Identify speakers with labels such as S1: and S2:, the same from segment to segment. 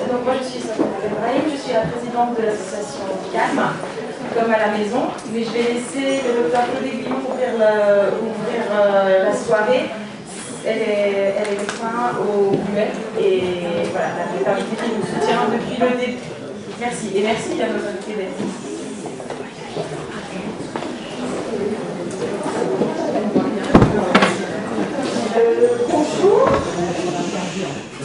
S1: Donc moi je suis Sophie Ibrahim, je suis la présidente de l'association Calme, comme à la maison, mais je vais laisser le docteur Claude Aiguillon ouvrir la soirée. Elle est médecin au Buet et voilà, la maternité qui nous soutient depuis le début. Merci, et merci à nos invités d'être ici.
S2: Bonjour.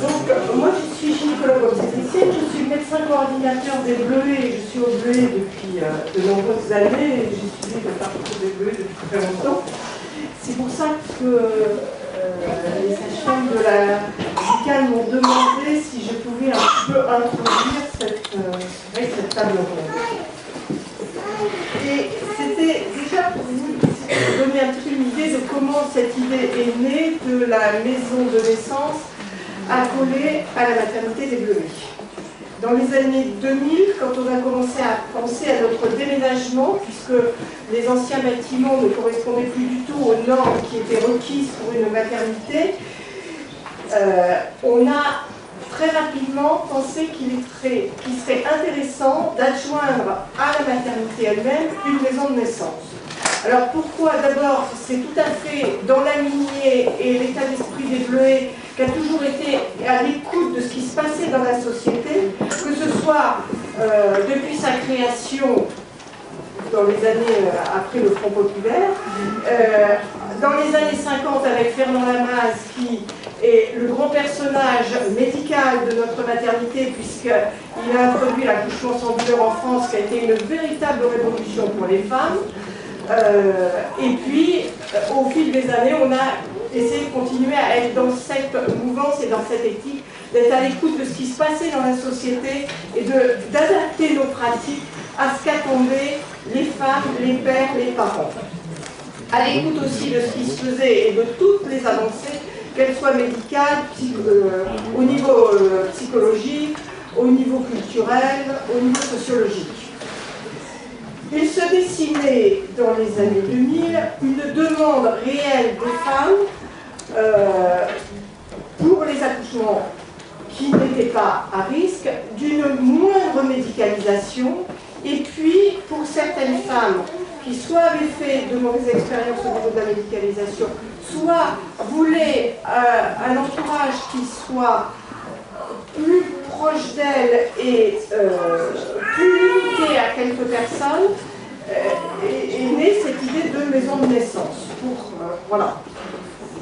S2: Donc, moi je suis gynécologue obstétricienne, je suis médecin coordinateur des Bleuets, je suis au Bleuet depuis de nombreuses années, et j'ai suivi le parcours des Bleuets depuis très longtemps. C'est pour ça que les sages-femmes de la médicale m'ont demandé si je pouvais un peu introduire cette table ronde. Et c'était déjà pour vous donner un petit peu une idée de comment cette idée est née de la maison de naissance accolée à la maternité des Bleuets. Dans les années 2000, quand on a commencé à penser à notre déménagement, puisque les anciens bâtiments ne correspondaient plus du tout aux normes qui étaient requises pour une maternité, on a très rapidement pensé qu'il serait intéressant d'adjoindre à la maternité elle-même une maison de naissance. Alors pourquoi? D'abord, c'est tout à fait dans la lignée et l'état d'esprit des Bleuets qui a toujours été à l'écoute de ce qui se passait dans la société, que ce soit depuis sa création dans les années après le Front populaire, dans les années 50 avec Fernand Lamaze qui est le grand personnage médical de notre maternité puisqu'il a introduit l'accouchement sans douleur en France qui a été une véritable révolution pour les femmes. Et puis, au fil des années, on a essayé de continuer à être dans cette mouvance et dans cette éthique, d'être à l'écoute de ce qui se passait dans la société et d'adapter nos pratiques à ce qu'attendaient les femmes, les pères, les parents. À l'écoute aussi de ce qui se faisait et de toutes les avancées, qu'elles soient médicales, au niveau psychologique, au niveau culturel, au niveau sociologique. Il se dessinait dans les années 2000 une demande réelle des femmes pour les accouchements qui n'étaient pas à risque, d'une moindre médicalisation, et puis pour certaines femmes qui soit avaient fait de mauvaises expériences au niveau de la médicalisation, soit voulaient un entourage qui soit plus proche d'elle et plus limité à quelques personnes, est née cette idée de maison de naissance. Voilà.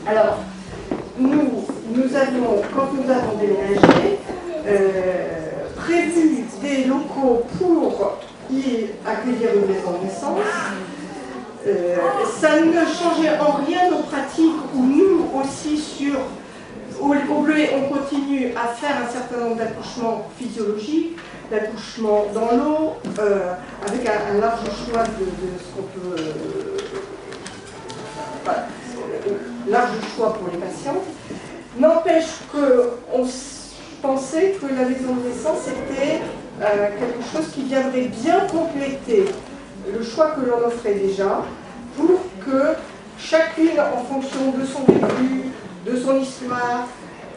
S2: Alors, nous avions, quand nous avons déménagé, prévu des locaux pour y accueillir une maison de naissance. Ça ne changeait en rien nos pratiques où nous aussi au Bleuet, on continue à faire un certain nombre d'accouchements physiologiques, d'accouchements dans l'eau, avec un large choix de ce qu'on peut... large choix pour les patients. N'empêche qu'on pensait que la maison de naissance était quelque chose qui viendrait bien compléter le choix que l'on offrait déjà, pour que chacune, en fonction de son vécu, de son histoire,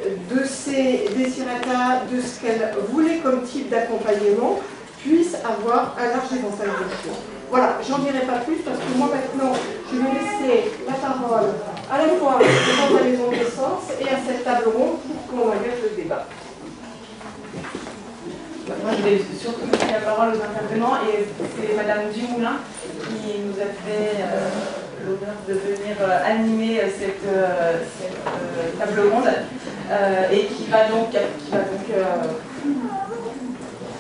S2: de ses desiderata, de ce qu'elle voulait comme type d'accompagnement, puisse avoir un large éventail de choix. Voilà, j'en dirai pas plus parce que moi maintenant, je vais laisser la parole à la fois devant la maison de naissance et à cette table ronde pour qu'on engage le débat.
S1: Moi, je vais surtout donner la parole aux intervenants et c'est Madame Dumoulin qui nous a fait l'honneur de venir animer cette table ronde et qui va donc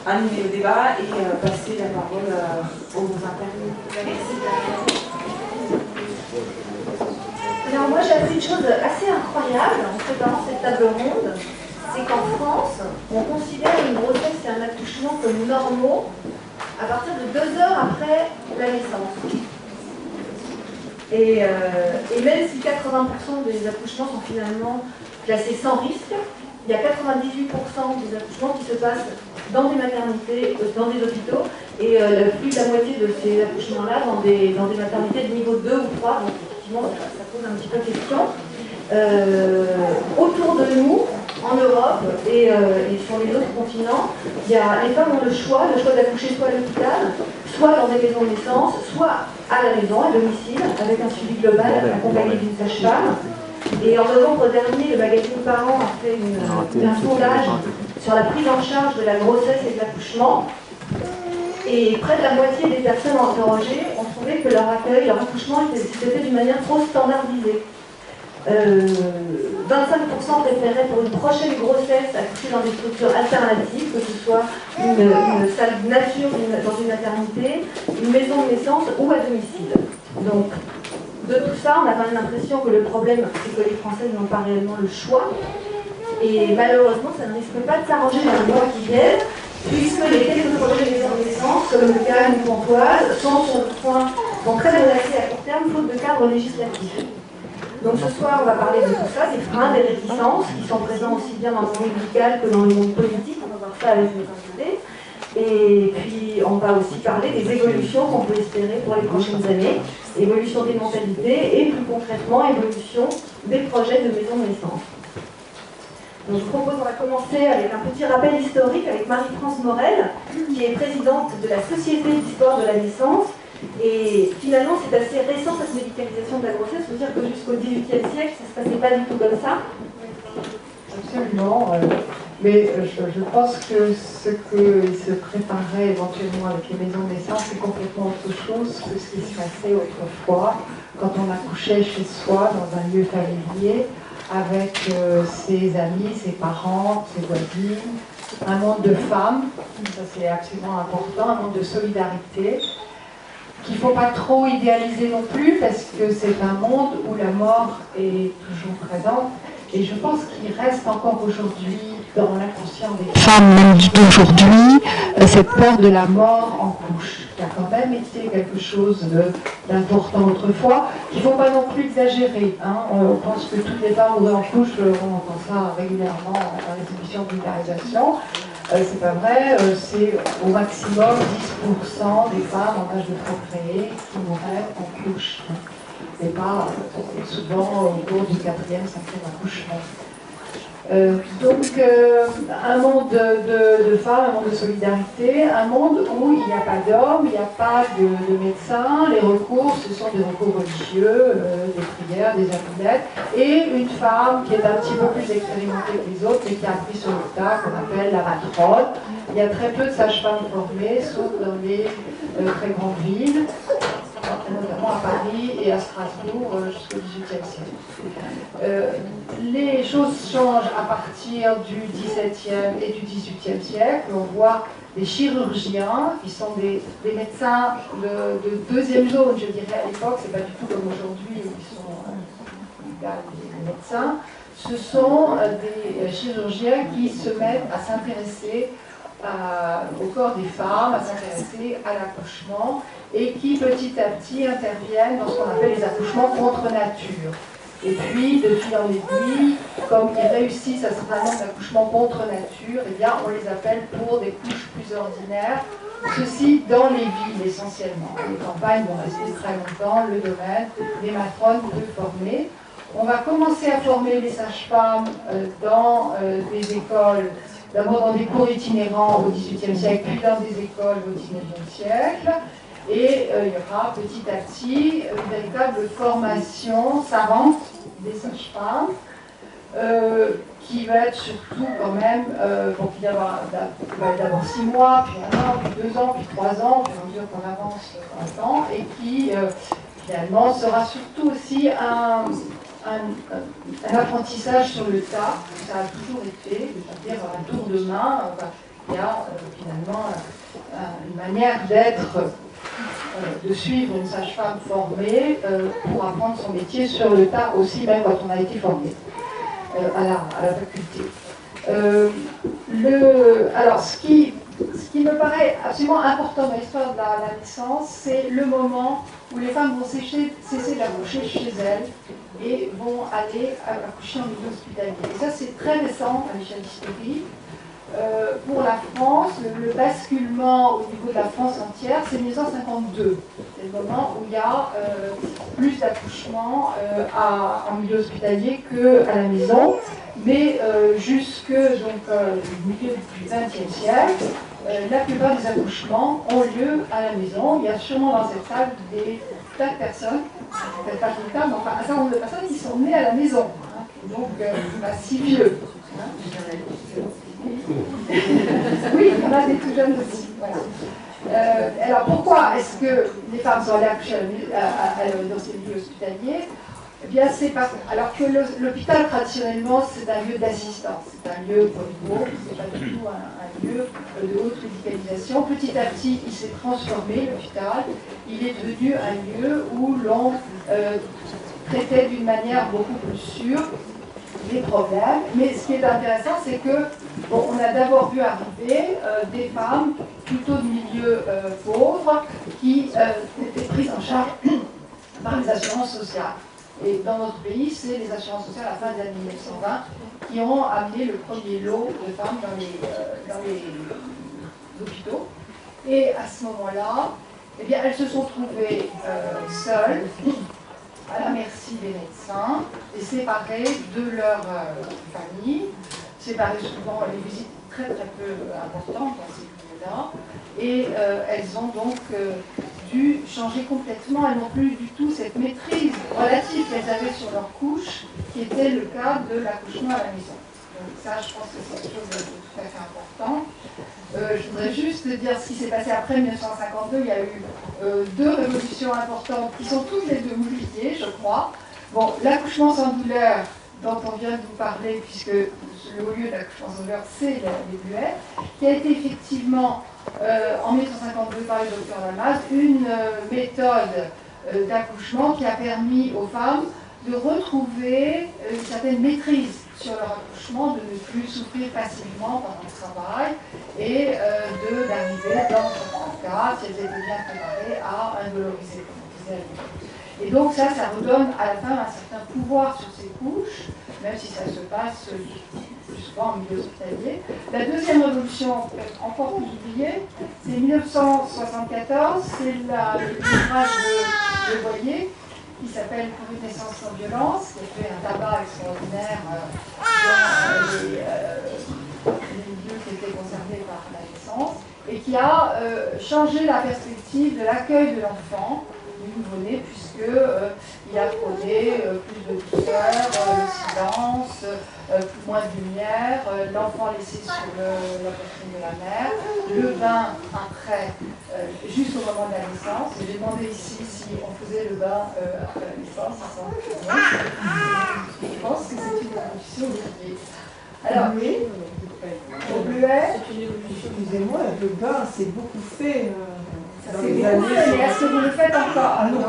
S1: animer le débat et passer la parole aux intervenants. Merci.
S3: Alors moi j'ai appris une chose assez incroyable en préparant cette table ronde, c'est qu'en France, on considère une grossesse et un accouchement comme normaux à partir de 2 heures après la naissance. Et même si 80% des accouchements sont finalement classés sans risque, il y a 98% des accouchements qui se passent dans des maternités, dans des hôpitaux, et plus de la moitié de ces accouchements-là dans des maternités de niveau 2 ou 3, donc effectivement ça pose un petit peu question. Autour de nous, en Europe et sur les autres continents, les femmes ont le choix d'accoucher soit à l'hôpital, soit dans des maisons de naissance, soit à la maison, à domicile, avec un suivi global accompagné d'une sage-femme. Et en novembre dernier, le magazine Parents a fait un sondage sur la prise en charge de la grossesse et de l'accouchement. Et près de la moitié des personnes interrogées ont trouvé que leur accueil, leur accouchement s'était fait d'une manière trop standardisée. 25% préféraient pour une prochaine grossesse accoucher dans des structures alternatives, que ce soit une salle de nature dans une maternité, une maison de naissance ou à domicile. Donc, de tout ça, on a quand même l'impression que le problème, c'est que les Françaises n'ont pas réellement le choix. Et malheureusement, ça ne risque pas de s'arranger dans les mois qui viennent, puisque les quelques projets de maison de naissance, comme le cas de Pontoise, sont très menacés à court terme, faute de cadre législatif. Donc ce soir, on va parler de tout ça, des freins, des réticences, qui sont présents aussi bien dans le monde médical que dans le monde politique. On va voir ça avec mes invités. Et puis, on va aussi parler des évolutions qu'on peut espérer pour les prochaines années. Évolution des mentalités et, plus concrètement, évolution des projets de maison de naissance. Donc, je vous propose, on va commencer avec un petit rappel historique avec Marie-France Morel, qui est présidente de la Société d'histoire de la naissance. Et finalement, c'est assez récent cette médicalisation de la grossesse. Il faut dire que jusqu'au XVIIIe siècle, ça ne se passait pas du tout comme ça.
S4: Absolument. Mais je pense que ce qui se préparait éventuellement avec les maisons de naissance, c'est complètement autre chose que ce qui se passait autrefois, quand on accouchait chez soi, dans un lieu familier, avec ses amis, ses parents, ses voisines, un monde de femmes, ça c'est absolument important, un monde de solidarité, qu'il ne faut pas trop idéaliser non plus, parce que c'est un monde où la mort est toujours présente, et je pense qu'il reste encore aujourd'hui dans l'inconscient des femmes même d'aujourd'hui cette peur de la mort en couche, qui a quand même été quelque chose d'important autrefois, qu'il ne faut pas non plus exagérer. On pense que toutes les femmes mourraient en couche, on entend ça régulièrement dans les émissions de vulgarisation. C'est pas vrai, c'est au maximum 10% des femmes en âge de procréer qui mourraient en couche. Et pas souvent au cours du 4e, 5e accouchement. Donc un monde de femmes, un monde de solidarité, un monde où il n'y a pas d'hommes, il n'y a pas de médecins, les recours, ce sont des recours religieux, des prières, des amulettes, et une femme qui est un petit peu plus expérimentée que les autres, mais qui a appris sur le tas, qu'on appelle la matrone. Il y a très peu de sages-femmes formées, sauf dans les très grandes villes, notamment à Paris et à Strasbourg jusqu'au XVIIIe siècle. Les choses changent à partir du XVIIe et du XVIIIe siècle. On voit des chirurgiens qui sont des médecins de deuxième zone, je dirais. À l'époque, c'est pas du tout comme aujourd'hui où ils sont des médecins. Ce sont des chirurgiens qui se mettent à s'intéresser au corps des femmes, à s'intéresser à l'accouchement, et qui petit à petit interviennent dans ce qu'on appelle les accouchements contre nature. Et puis, de fil en aiguille, comme ils réussissent à certain nombre d'accouchements contre nature, eh bien, on les appelle pour des couches plus ordinaires. Ceci dans les villes essentiellement. Les campagnes vont rester très longtemps le domaine des matrones peu formées. On va commencer à former les sages-femmes dans des écoles, d'abord dans des cours itinérants au XVIIIe siècle, puis dans des écoles au XIXe siècle. Et il y aura petit à petit une véritable formation savante des sages-femmes, qui va être surtout quand même, qui va d'abord 6 mois, puis 1 an, puis 2 ans, puis 3 ans, puis à mesure qu'on avance dans le temps, et qui finalement sera surtout aussi un apprentissage sur le tas. Ça a toujours été, c'est-à-dire un tour de main. Il y a finalement une manière de suivre une sage-femme formée pour apprendre son métier sur le tas aussi, même quand on a été formé à la faculté. Alors, ce qui me paraît absolument important dans l'histoire de la naissance, c'est le moment où les femmes vont cesser d'accoucher chez elles et vont aller accoucher en milieu hospitalier. Et ça, c'est très récent à l'échelle historique.
S5: pour la France, le basculement au niveau de la France entière, c'est 1952. C'est le moment où il y a plus d'accouchements en milieu hospitalier qu'à la maison. Mais jusque donc, le milieu du XXe siècle, la plupart des accouchements ont lieu à la maison. Il y a sûrement dans cette salle des tas de personnes, peut-être pas tout le temps, mais enfin un certain nombre de personnes qui sont nées à la maison. Hein. Donc, pas si vieux. Hein. Oui, il y en a des tout jeunes aussi. Voilà. Alors pourquoi est-ce que les femmes sont allées accoucher dans ces milieux hospitaliers? Eh bien, c'est parce alors que l'hôpital, traditionnellement, c'est un lieu d'assistance, c'est un lieu pauvre, c'est pas du tout un lieu de haute médicalisation. Petit à petit, il s'est transformé, l'hôpital. Il est devenu un lieu où l'on traitait d'une manière beaucoup plus sûre les problèmes. Mais ce qui est intéressant, c'est que bon, on a d'abord vu arriver des femmes plutôt de milieux pauvres qui étaient prises en charge par les assurances sociales. Et dans notre pays, c'est les assurances sociales à la fin des années 1920 qui ont amené le premier lot de femmes dans les hôpitaux. Et à ce moment-là, eh bien, elles se sont trouvées seules, à la merci des médecins, et séparées de leur famille, séparées souvent, les visites très très peu importantes dans ces milieux-là, et elles ont donc dû changer complètement, elles n'ont plus du tout cette maîtrise relative qu'elles avaient sur leur couche, qui était le cas de l'accouchement à la maison. Donc ça, je pense que c'est quelque chose de tout à fait important. Je voudrais juste dire ce qui s'est passé après 1952. Il y a eu deux révolutions importantes qui sont toutes les deux modifiées, je crois. Bon, l'accouchement sans douleur, dont on vient de vous parler, puisque le haut lieu de l'accouchement sans douleur, c'est les Bleuets, qui a été effectivement, en 1952 par le docteur Lamaze, une méthode d'accouchement qui a permis aux femmes de retrouver une certaine maîtrise sur leur accouchement, de ne plus souffrir passivement pendant le travail et d'arriver dans certains cas, si elles étaient bien préparées, à indoloriser, comme on disait à l'époque. Et donc ça redonne à la femme un certain pouvoir sur ses couches, même si ça se passe plus souvent en milieu hospitalier. La deuxième révolution, encore plus oubliée, c'est 1974, c'est l'ouvrage de Boyer, qui s'appelle Pour une naissance sans violence, qui a fait un tabac extraordinaire dans les milieux qui étaient concernés par la naissance, et qui a changé la perspective de l'accueil de l'enfant, du nouveau-né, puisqu'il a prôné plus de douceur, le silence, moins de lumière, l'enfant laissé sur la poitrine de la mère, le bain après, juste au moment de la naissance. J'ai demandé ici si on faisait le bain après la naissance. Je pense que c'est une évolution oubliée. Alors, oui, au Bleuet,
S2: Excusez-moi, le bain, c'est beaucoup fait.
S5: C'est beaucoup fait, mais est-ce que vous le faites encore?
S2: Ah non,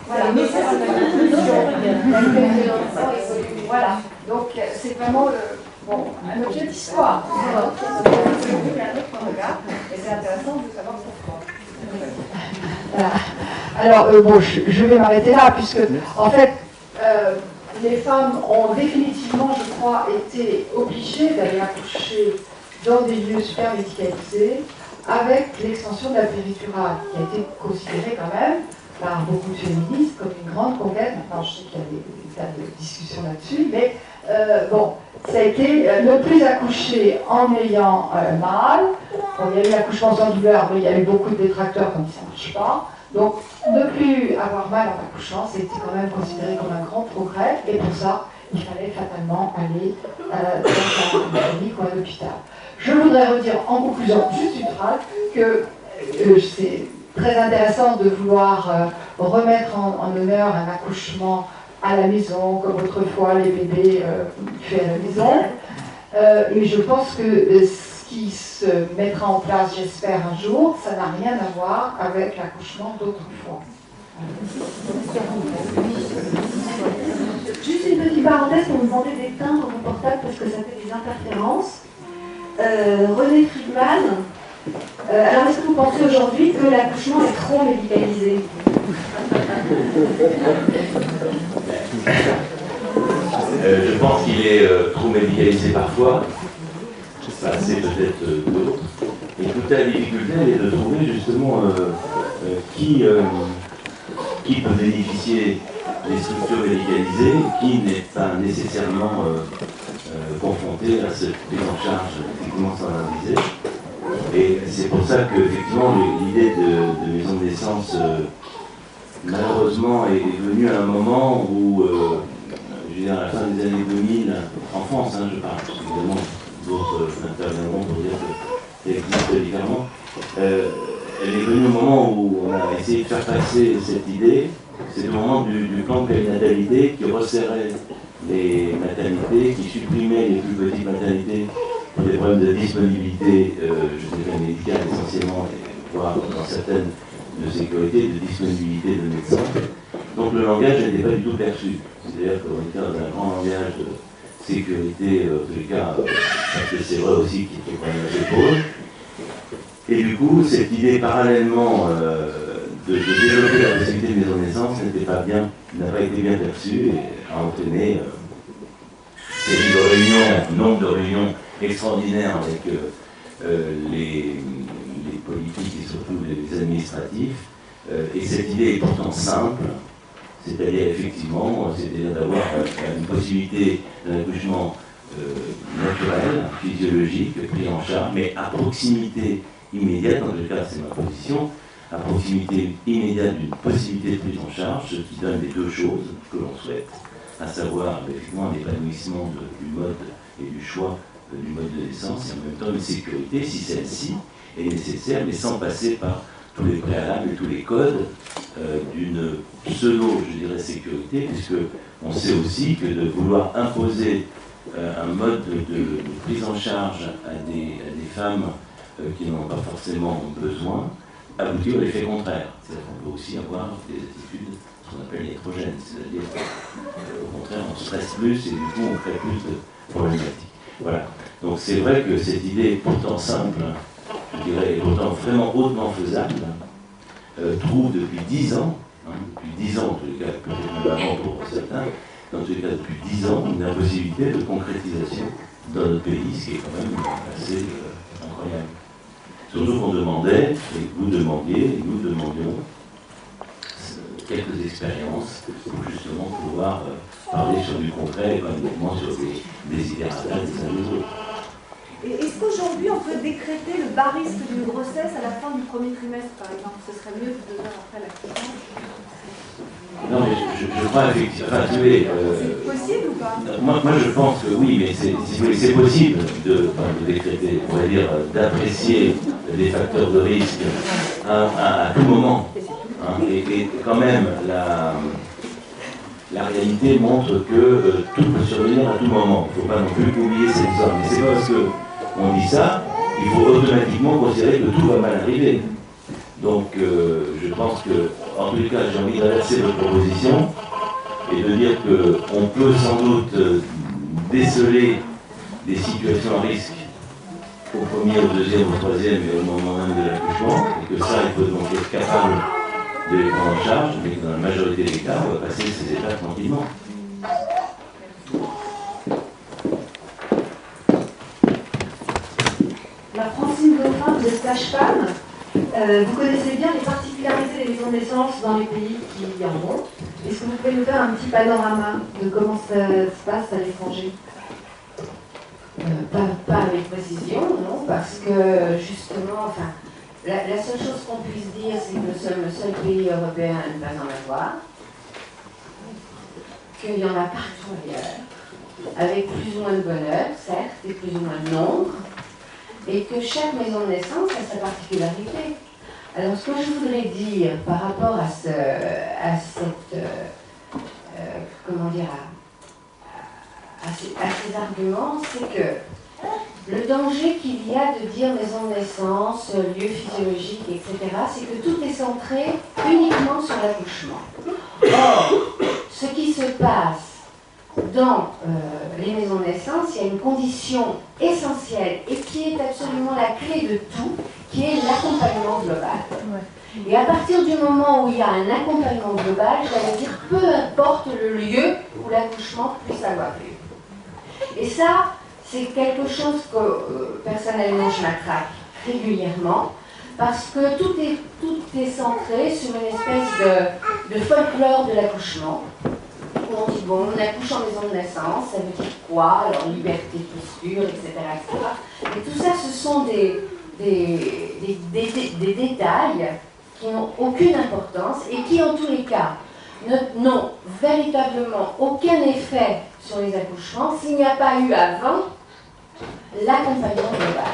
S5: voilà, mais ça c'est voilà, donc c'est vraiment un objet d'histoire. Et c'est intéressant de savoir pourquoi.
S4: Alors, bon, je vais m'arrêter là, puisque, en fait, les femmes ont définitivement, je crois, été obligées d'aller accoucher dans des lieux super médicalisés, avec l'extension de la péridurale, qui a été considérée quand même par beaucoup de féministes comme une grande conquête. Maintenant, je sais qu'il y a des tas de discussions là-dessus, mais bon, ça a été ne plus accoucher en ayant mal. Bon, il y a eu l'accouchement sans douleur, mais il y a eu beaucoup de détracteurs comme ça ne marche pas. Donc, ne plus avoir mal en accouchant, c'était quand même considéré comme un grand progrès, et pour ça, il fallait fatalement aller dans un clinique ou à l'hôpital. Je voudrais redire en conclusion, juste une phrase, que c'est très intéressant de vouloir remettre en honneur un accouchement à la maison, comme autrefois les bébés faits à la maison. Mais je pense que ce qui se mettra en place, j'espère, un jour, ça n'a rien à voir avec l'accouchement d'autrefois.
S3: Juste une petite parenthèse pour vous demander d'éteindre vos portables parce que ça fait des interférences. René Friedman, alors est-ce que vous pensez aujourd'hui que l'accouchement est trop médicalisé?
S6: Je pense qu'il est trop médicalisé parfois, assez peut-être d'autres. Et toute la difficulté, elle est de trouver justement qui peut bénéficier des structures médicalisées, qui n'est pas nécessairement confronté à cette prise en charge effectivement standardisée. Et c'est pour ça que effectivement l'idée de maison de naissance malheureusement est venue à un moment où, je veux dire, à la fin des années 2000, en France, je parle, parce qu'évidemment d'autres interviendront pour dire que ça existe différemment. Elle est venue au moment où on a essayé de faire passer cette idée. C'est le moment du plan de périnatalité qui resserrait les maternités, qui supprimait les plus petites maternités pour des problèmes de disponibilité, je dirais médicale essentiellement, voire dans certaines de sécurité, de disponibilité de médecins. Donc le langage n'était pas du tout perçu. C'est-à-dire qu'on était dans un grand langage de sécurité, en tous les cas, parce que c'est vrai aussi qu'il faut quand même assez pour eux. Et du coup, cette idée parallèlement de développer la possibilité de maison de naissance n'a pas été bien perçue et a entraîné série de réunions, nombre de réunions extraordinaires avec les politiques et surtout les administratifs. Et cette idée est pourtant simple, c'est-à-dire effectivement, c'est-à-dire d'avoir une possibilité d'un accouchement naturel, physiologique, pris en charge, mais à proximité immédiate, en tout cas c'est ma position, à proximité immédiate d'une possibilité de prise en charge, ce qui donne les deux choses que l'on souhaite, à savoir effectivement l'épanouissement du mode et du choix du mode de naissance et en même temps une sécurité, si celle-ci est nécessaire, mais sans passer par tous les préalables et tous les codes d'une pseudo, je dirais, sécurité, puisque on sait aussi que de vouloir imposer un mode de prise en charge à des femmes qui n'en ont pas forcément besoin, aboutit à l'effet contraire. C'est-à-dire qu'on peut aussi avoir des attitudes, ce qu'on appelle électrogènes, c'est-à-dire au contraire on stresse plus et du coup on crée plus de problématiques. Voilà. Donc c'est vrai que cette idée pourtant simple, je dirais, et pourtant vraiment hautement faisable, trouve depuis 10 ans, depuis 10 ans en tous les cas, peut-être même avant pour certains, dans tous les cas depuis 10 ans, une impossibilité de concrétisation dans notre pays, ce qui est quand même assez incroyable. Surtout qu'on demandait, et vous demandiez, et nous demandions, quelques expériences pour justement pouvoir parler sur du concret et pas uniquement sur des désidératas des uns des autres.
S3: Et est-ce qu'aujourd'hui on peut décréter le bas risque d'une grossesse à la fin du premier trimestre, par exemple? Ce serait mieux que 2 heures après l'accouchement?
S6: Non, mais je crois effectivement. Enfin,
S3: c'est possible ou pas?
S6: Moi, je pense que oui, mais c'est possible de décréter, on va dire, d'apprécier des facteurs de risque à tout moment. Et quand même, la réalité montre que tout peut survenir à tout moment. Il ne faut pas non plus oublier cette zone. Mais c'est pas parce qu'on dit ça, il faut automatiquement considérer que tout va mal arriver. Donc, je pense que, en tous les cas, j'ai envie d'inverser votre proposition et de dire qu'on peut sans doute déceler des situations à risque au premier, au deuxième, au troisième et au moment même de l'accouchement, et que ça, il faut donc être capable de les prendre en charge, mais que dans la majorité des cas, on va passer ces étapes tranquillement.
S3: La Francine Dauphin, vous êtes sage-femme. Vous connaissez bien les particularités des maisons de naissance dans les pays qui en ont. Est-ce que vous pouvez nous faire un petit panorama de comment ça se passe à l'étranger?
S7: Pas avec précision, non, parce que justement, enfin, la seule chose qu'on puisse dire, c'est que nous sommes le seul pays européen à ne pas en avoir, qu'il y en a partout ailleurs, avec plus ou moins de bonheur, certes, et plus ou moins de nombre, et que chaque maison de naissance a sa particularité. Alors, ce que je voudrais dire par rapport à cette, comment dire, à ces arguments, c'est que le danger qu'il y a de dire maison de naissance, lieu physiologique, etc., c'est que tout est centré uniquement sur l'accouchement. Or, ce qui se passe dans les maisons de naissance, il y a une condition essentielle et qui est absolument la clé de tout, qui est l'accompagnement global. Et à partir du moment où il y a un accompagnement global, j'allais dire, peu importe le lieu où l'accouchement puisse avoir lieu. Et ça, c'est quelque chose que personnellement je m'attrape régulièrement, parce que tout est centré sur une espèce de folklore de l'accouchement. On dit, bon, on accouche en maison de naissance, ça veut dire quoi? Alors, liberté, posture, etc., etc. Et tout ça, ce sont des détails qui n'ont aucune importance et qui, en tous les cas, n'ont véritablement aucun effet sur les accouchements s'il n'y a pas eu avant l'accompagnement global.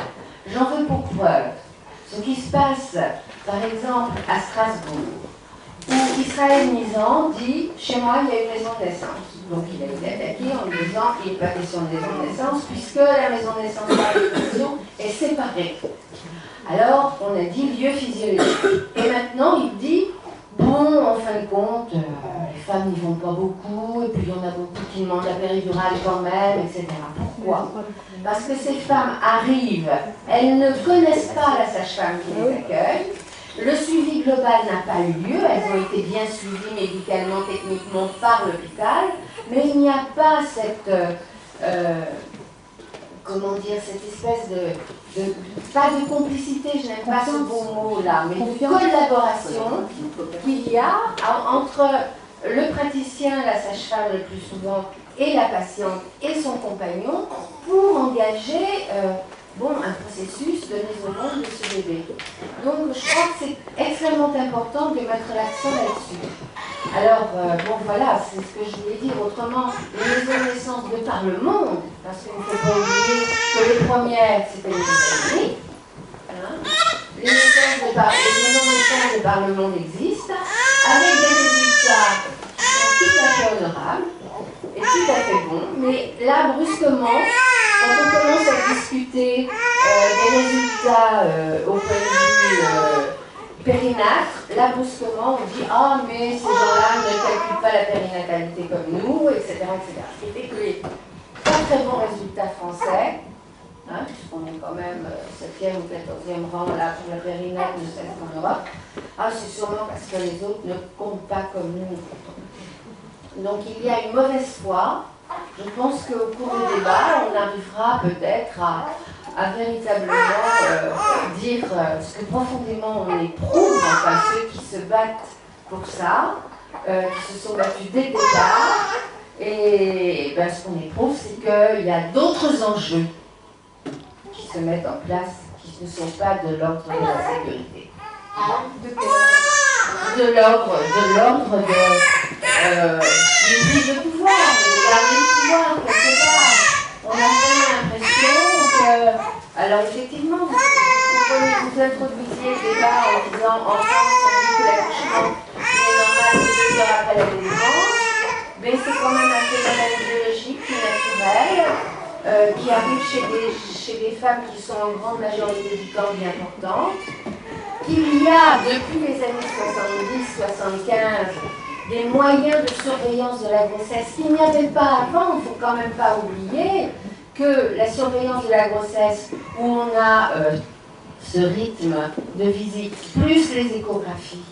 S7: J'en veux pour preuve ce qui se passe, par exemple, à Strasbourg, où Israël Nizan dit « Chez moi, il y a une maison de naissance ». Donc il a été attaqué en lui disant « Il n'est pas question de maison de naissance, puisque la maison de naissance par l'exposition est séparée ». Alors, on a dit lieu physiologique. Et maintenant, il dit « Bon, en fin de compte, les femmes n'y vont pas beaucoup, et puis il y en a beaucoup qui demandent la péridurale quand même, etc. » Pourquoi? Parce que ces femmes arrivent, elles ne connaissent pas la sage-femme qui les accueille, le suivi global n'a pas eu lieu, elles ont été bien suivies médicalement, techniquement par l'hôpital, mais il n'y a pas cette, comment dire, cette espèce pas de complicité, je n'aime pas ce beau mot-là, mais de collaboration qu'il y a entre le praticien, la sage-femme le plus souvent, et la patiente et son compagnon pour engager un processus de mise au monde de ce bébé. Donc je crois que c'est extrêmement important de mettre l'accent là-dessus. Alors, voilà, c'est ce que je voulais dire. Autrement, les maisons de naissance de par le monde, parce qu'il ne faut pas oublier que les premières, c'était les États-Unis. Les maisons de naissance de par le monde existent, avec des résultats qui sont tout à fait honorables et tout à fait bons. Mais là, brusquement, quand on commence à discuter des résultats au point de vue périnatre, là brusquement on dit « Ah, mais ces gens-là ne calculent pas la périnatalité comme nous, etc. etc. » Ce qui fait que les pas très bons résultats français, puisqu'on est quand même 7e ou 14e rang là pour la périnate, ne serait-ce qu'en Europe, c'est sûrement parce que les autres ne comptent pas comme nous. Donc il y a une mauvaise foi. Je pense qu'au cours du débat, on arrivera peut-être à véritablement dire ce que profondément on éprouve, enfin ceux qui se battent pour ça, qui se sont battus dès le départ. Et ce qu'on éprouve, c'est qu'il y a d'autres enjeux qui se mettent en place, qui ne sont pas de l'ordre de la sécurité. De l'ordre d'une prise de pouvoir, de garder le pouvoir quelque part. On a vraiment l'impression que, alors effectivement, vous introduisiez le débat en disant en France, on dit que l'accouchement est normal que 2 heures après la délivrance, mais c'est quand même un phénomène biologique qui est naturel, qui arrive chez des femmes qui sont en grande majorité du temps bien portantes. Il y a, depuis les années 70-75, des moyens de surveillance de la grossesse qu'il n'y avait pas avant. Il ne faut quand même pas oublier que la surveillance de la grossesse, où on a ce rythme de visite, plus les échographies,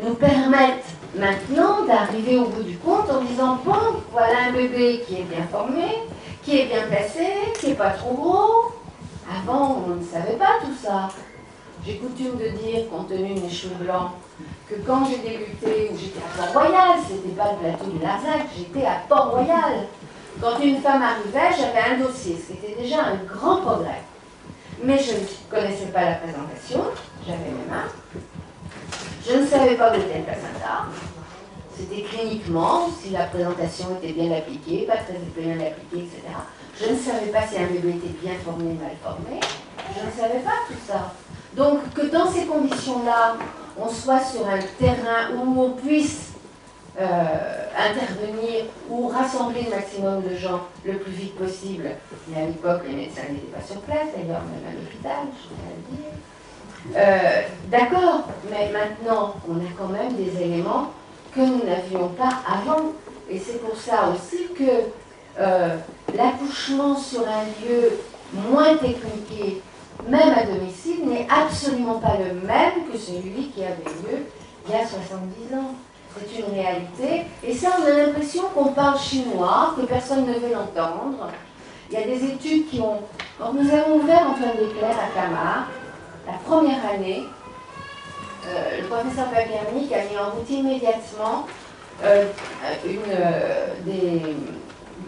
S7: nous permettent maintenant d'arriver au bout du compte en disant « Bon, voilà un bébé qui est bien formé, qui est bien placé, qui n'est pas trop gros. » Avant, on ne savait pas tout ça. J'ai coutume de dire, compte tenu de mes cheveux blancs, que quand j'ai débuté, où j'étais à Port-Royal, c'était pas le plateau de Larzac, j'étais à Port-Royal. Quand une femme arrivait, j'avais un dossier, ce qui était déjà un grand progrès. Mais je ne connaissais pas la présentation, j'avais mes mains. Je ne savais pas où était le placenta. C'était cliniquement, si la présentation était bien appliquée, pas très bien appliquée, etc. Je ne savais pas si un bébé était bien formé ou mal formé. Je ne savais pas tout ça. Donc que dans ces conditions-là, on soit sur un terrain où on puisse intervenir ou rassembler le maximum de gens le plus vite possible. Mais à l'époque, les médecins n'étaient pas sur place, d'ailleurs, même à l'hôpital, je tiens à le dire. D'accord, mais maintenant, on a quand même des éléments que nous n'avions pas avant. Et c'est pour ça aussi que l'accouchement sur un lieu moins techniqué, même à domicile, n'est absolument pas le même que celui qui avait lieu il y a 70 ans. C'est une réalité. Et ça, on a l'impression qu'on parle chinois, que personne ne veut l'entendre. il y a des études qui ont... Donc nous avons ouvert Antoine Desclères à Clamart, la première année. Le professeur Papier-Amic a mis en route immédiatement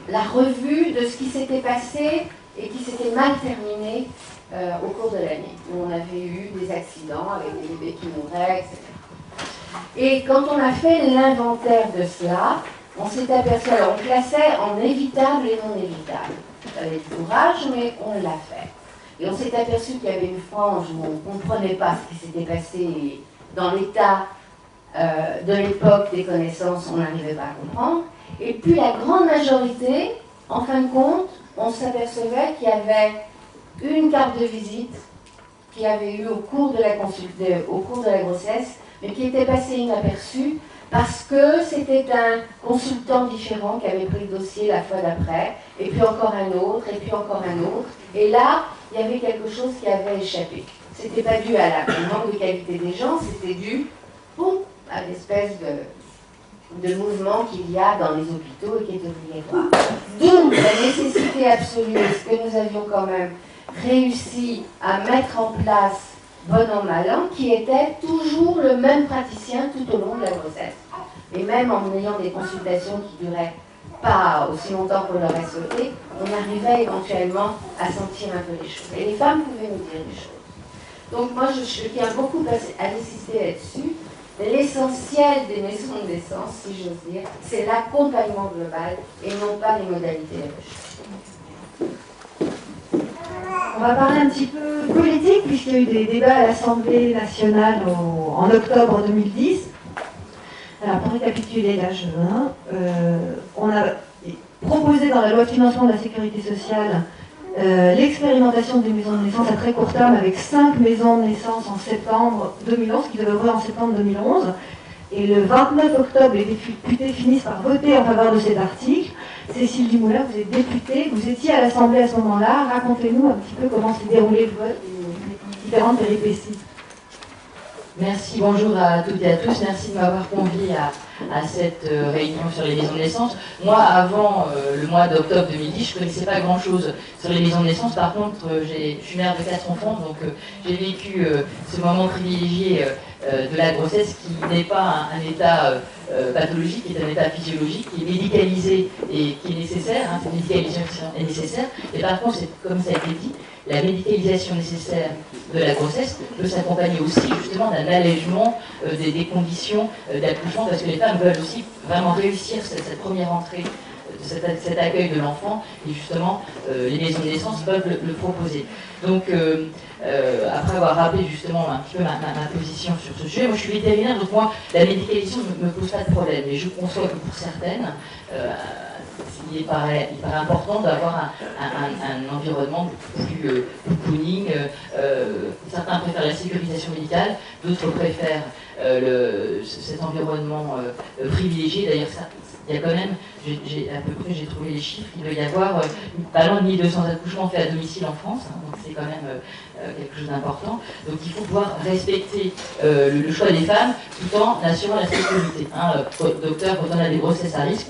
S7: la revue de ce qui s'était passé et qui s'était mal terminé au cours de l'année, où on avait eu des accidents avec des bébés qui mouraient, etc. Et quand on a fait l'inventaire de cela, on s'est aperçu, alors on classait en évitable et non évitable. Ça avait du courage, mais on l'a fait. Et on s'est aperçu qu'il y avait une frange où on ne comprenait pas ce qui s'était passé dans l'état de l'époque des connaissances, on n'arrivait pas à comprendre. Et puis la grande majorité, en fin de compte, on s'apercevait qu'il y avait une carte de visite qui avait eu au cours de la grossesse, mais qui était passée inaperçue parce que c'était un consultant différent qui avait pris le dossier la fois d'après, et puis encore un autre, et puis encore un autre. Et là, il y avait quelque chose qui avait échappé. C'était pas dû à au manque de qualité des gens, c'était dû à l'espèce de mouvement qu'il y a dans les hôpitaux et qui est obligatoire. D'où la nécessité absolue, ce que nous avions quand même réussi à mettre en place bon an, mal an, qui était toujours le même praticien tout au long de la grossesse. Et même en ayant des consultations qui duraient pas aussi longtemps qu'on l'aurait souhaité, on arrivait éventuellement à sentir un peu les choses. Et les femmes pouvaient nous dire les choses. Donc moi, je tiens beaucoup à insister là-dessus. L'essentiel des maisons de naissance, si j'ose dire, c'est l'accompagnement global et non pas les modalités de recherche.
S3: On va parler un petit peu politique, puisqu'il y a eu des débats à l'Assemblée nationale en octobre 2010. Alors, pour récapituler, là, on a proposé dans la loi de financement de la sécurité sociale l'expérimentation des maisons de naissance à très court terme avec 5 maisons de naissance en septembre 2011, qui devaient ouvrir en septembre 2011. Et le 29 octobre, les députés finissent par voter en faveur de cet article. Cécile Dumoulin, vous êtes députée, vous étiez à l'Assemblée à ce moment-là. Racontez-nous un petit peu comment s'est déroulé le vote et les différentes péripéties.
S8: Merci, bonjour à toutes et à tous. Merci de m'avoir convié à cette réunion sur les maisons de naissance. Moi, avant le mois d'octobre 2010, je ne connaissais pas grand-chose sur les maisons de naissance. Par contre, je suis mère de 4 enfants, donc j'ai vécu ce moment privilégié de la grossesse qui n'est pas un état pathologique, qui est un état physiologique, qui est médicalisé et qui est nécessaire. Cette médicalisation est nécessaire. Et par contre, comme ça a été dit, la médicalisation nécessaire de la grossesse peut s'accompagner aussi justement d'un allègement des conditions d'accouchement, parce que les femmes veulent aussi vraiment réussir cette première entrée, cet accueil de l'enfant, et justement les maisons de naissance peuvent le proposer. Donc après avoir rappelé justement un petit peu ma position sur ce sujet, moi je suis vétérinaire, donc moi la médicalisation ne me pose pas de problème, mais je conçois que pour certaines, il paraît important d'avoir un environnement plus cocooning. Certains préfèrent la sécurisation médicale, d'autres préfèrent cet environnement privilégié. D'ailleurs, il y a quand même, à peu près j'ai trouvé les chiffres, il doit y avoir pas loin de 1200 accouchements faits à domicile en France, donc c'est quand même quelque chose d'important. Donc il faut pouvoir respecter le choix des femmes tout en assurant la sécurité. Docteur, quand on a des grossesses à risque,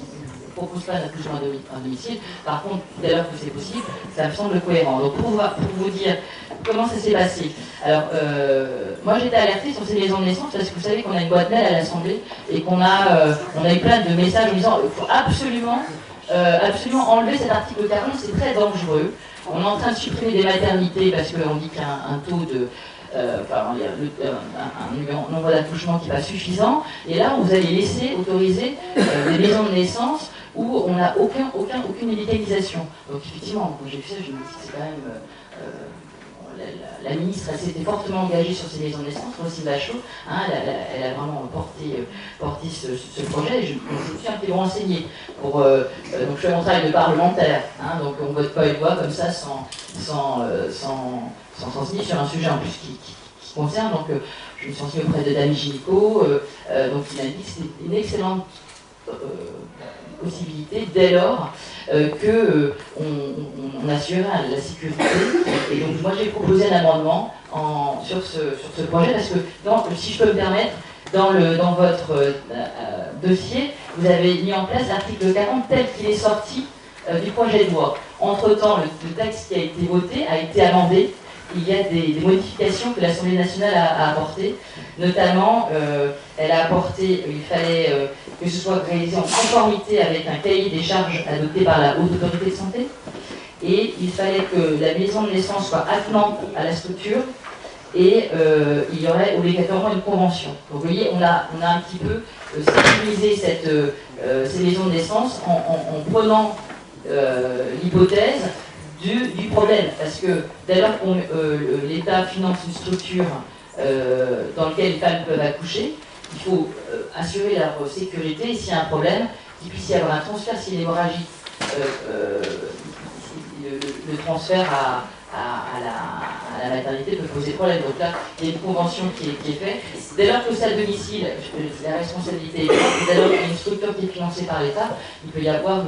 S8: on ne propose pas d'accouchement à domicile. Par contre, dès lors que c'est possible, ça me semble cohérent. Donc pour vous dire comment ça s'est passé. Alors, moi j'étais alertée sur ces maisons de naissance parce que vous savez qu'on a une boîte mail à l'Assemblée et qu'on a eu plein de messages en disant qu'il faut absolument enlever cet article 40, c'est très dangereux. On est en train de supprimer des maternités parce qu'on dit qu'il y a un taux de... un nombre d'accouchements qui n'est pas suffisant. Et là, vous allez laisser autoriser des maisons de naissance où on n'a aucune médicalisation. Donc effectivement, quand j'ai vu ça, je me dis que c'est quand même... la ministre, elle s'était fortement engagée sur ces maisons de naissance, Roselyne Bachot, elle a vraiment porté ce projet, et je me suis un petit peu renseignée. Donc je fais mon travail de parlementaire, donc on ne vote pas une loi comme ça sans s'enseigner sur un sujet en plus qui concerne. Donc je me suis renseignée auprès de Dami Gynéco, donc il m'a dit que c'était une excellente possibilité dès lors qu'on assurait la sécurité. Et donc moi j'ai proposé un amendement sur ce projet parce que, si je peux me permettre, dans votre dossier, vous avez mis en place l'article 40 tel qu'il est sorti du projet de loi. Entre-temps, le texte qui a été voté a été amendé. Il y a des modifications que l'Assemblée nationale a apportées. Notamment, elle a apporté, il fallait que ce soit réalisé en conformité avec un cahier des charges adopté par la Haute Autorité de Santé. Et il fallait que la maison de naissance soit attenante à la structure. Et il y aurait obligatoirement une convention. Donc vous voyez, on a un petit peu sécurisé ces maisons de naissance en prenant l'hypothèse du problème. Parce que dès lors que l'État finance une structure dans laquelle les femmes peuvent accoucher, il faut assurer leur sécurité. Et s'il y a un problème, qu'il puisse y avoir un transfert. Si l'hémorragie, le transfert à la maternité peut poser problème. Donc là, il y a une convention qui est faite. Dès lors que c'est à domicile, la responsabilité est grande. Dès lors qu'il y a une structure qui est financée par l'État, il peut y avoir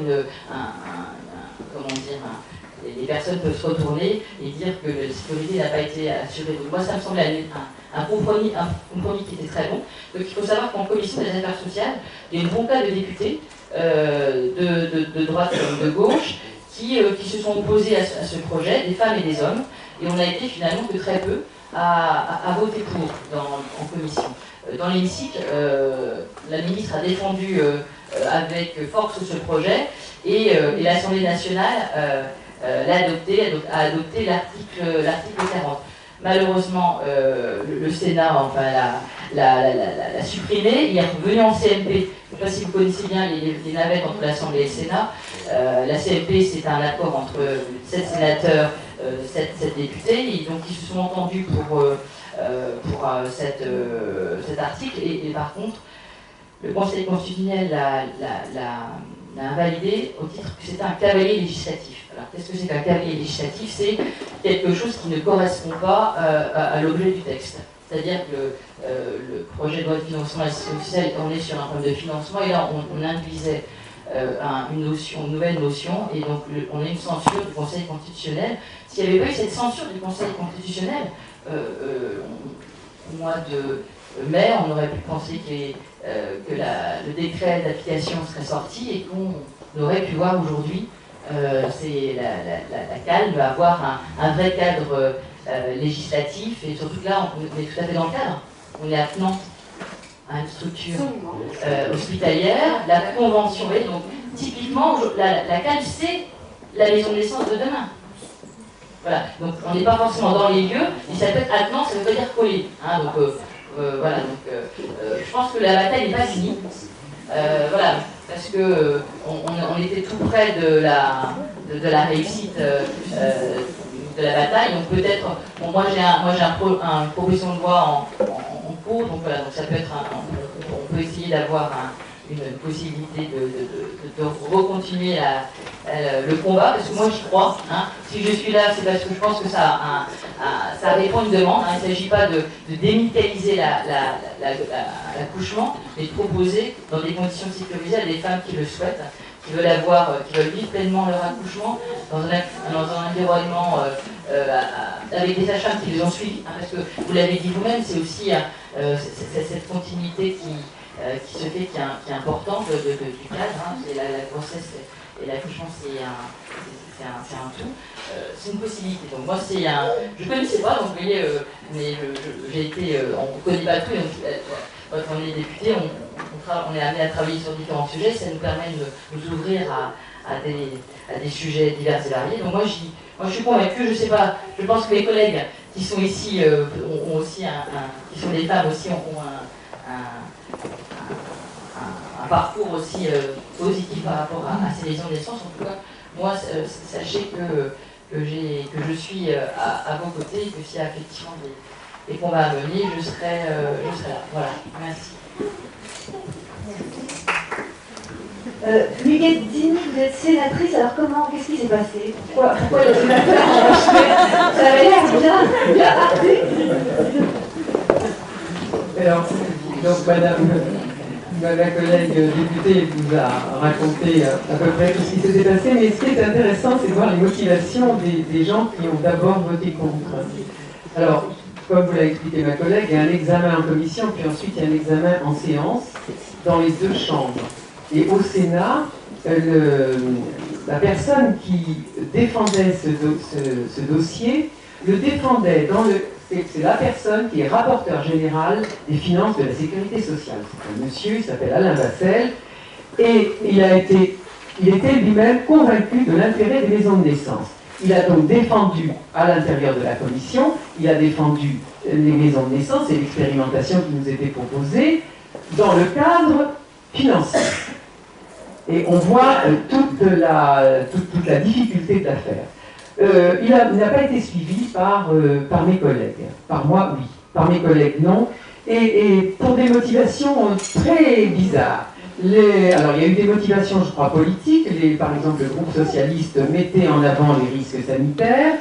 S8: les personnes peuvent se retourner et dire que la sécurité n'a pas été assurée. Donc moi, ça me semble un compromis qui était très bon. Donc il faut savoir qu'en commission des affaires sociales, il y a une bon cas de députés de droite comme de gauche qui se sont opposés à ce projet, des femmes et des hommes, et on a été finalement que très peu à voter pour en commission. Dans l'hémicycle, la ministre a défendu avec force ce projet, et l'Assemblée nationale a adopté l'article 40. Malheureusement, le Sénat l'a supprimé. Il est revenu en CMP. Je ne sais pas si vous connaissez bien les navettes entre l'Assemblée et le Sénat. La CMP, c'est un accord entre 7 sénateurs, 7 députés, et donc ils se sont entendus pour cet article. Et par contre, le Conseil constitutionnel l'a invalidé au titre que c'est un cavalier législatif. Alors qu'est-ce que c'est qu'un cavalier législatif? C'est quelque chose qui ne correspond pas à l'objet du texte. C'est-à-dire que le projet de loi de financement de la sécurité sociale est tourné sur un problème de financement, et là on induisait une nouvelle notion, et donc on a une censure du Conseil constitutionnel. S'il n'y avait pas eu cette censure du Conseil constitutionnel, au mois de mai, on aurait pu penser que le décret d'application serait sorti et qu'on aurait pu voir aujourd'hui la CAL va avoir un vrai cadre législatif, et surtout que là on est tout à fait dans le cadre. On est attenant à une structure hospitalière, la convention, et donc typiquement la CAL c'est la maison de naissance de demain. Voilà, donc on n'est pas forcément dans les lieux, et ça peut être attenant, ça ne veut pas dire coller. Hein, donc voilà, je pense que la bataille n'est pas finie. Voilà, parce que on était tout près de la réussite de la bataille. Donc peut-être, bon, moi j'ai une proposition de loi en cours, donc voilà, donc ça peut être on peut essayer d'avoir une possibilité de recontinuer le combat, parce que moi j'y crois. Hein. Si je suis là, c'est parce que je pense que ça répond à une demande. Hein. Il ne s'agit pas de démédicaliser l'accouchement, mais de proposer dans des conditions sécurisées à des femmes qui le souhaitent, qui veulent vivre pleinement leur accouchement dans un environnement avec des sages-femmes qui les ont suivis. Hein, parce que vous l'avez dit vous-même, c'est aussi cette continuité qui se fait, qui est importante du cadre. Hein, c'est la grossesse et l'accouchement, c'est un tout. C'est une possibilité. Donc moi, je ne connaissais pas, donc vous voyez, mais j'ai été, on ne connaît pas tout, et quand on est député, on est amené à travailler sur différents sujets, ça nous permet de nous ouvrir à des sujets divers et variés. Donc moi je suis convaincue, je sais pas, je pense que les collègues qui sont ici ont aussi qui sont des femmes aussi, ont un parcours aussi positif par rapport à ces lésions de naissance. En tout cas, moi, sachez que je suis à vos côtés, et que s'il y a effectivement des combats à mener, je serai là. Voilà, merci.
S3: Muguettini, vous êtes sénatrice, alors qu'est-ce qui s'est passé? Pourquoi le sénateur a échoué? Ça avait l'air bien arrêté.
S9: Alors, donc ma collègue députée vous a raconté à peu près tout ce qui s'était passé, mais ce qui est intéressant, c'est de voir les motivations des gens qui ont d'abord voté contre. Alors, comme vous l'a expliqué ma collègue, il y a un examen en commission, puis ensuite il y a un examen en séance dans les deux chambres. Et au Sénat, la personne qui défendait ce dossier le défendait c'est la personne qui est rapporteur général des finances de la sécurité sociale. C'est un monsieur, il s'appelle Alain Vassel, et il était lui-même convaincu de l'intérêt des maisons de naissance. Il a donc défendu à l'intérieur de la commission, il a défendu les maisons de naissance et l'expérimentation qui nous était proposée dans le cadre financier. Et on voit toute la difficulté de l'affaire. Il n'a pas été suivi par mes collègues. Par moi, oui. Par mes collègues, non. Et pour des motivations très bizarres. Alors, il y a eu des motivations, je crois, politiques. Par exemple, le groupe socialiste mettait en avant les risques sanitaires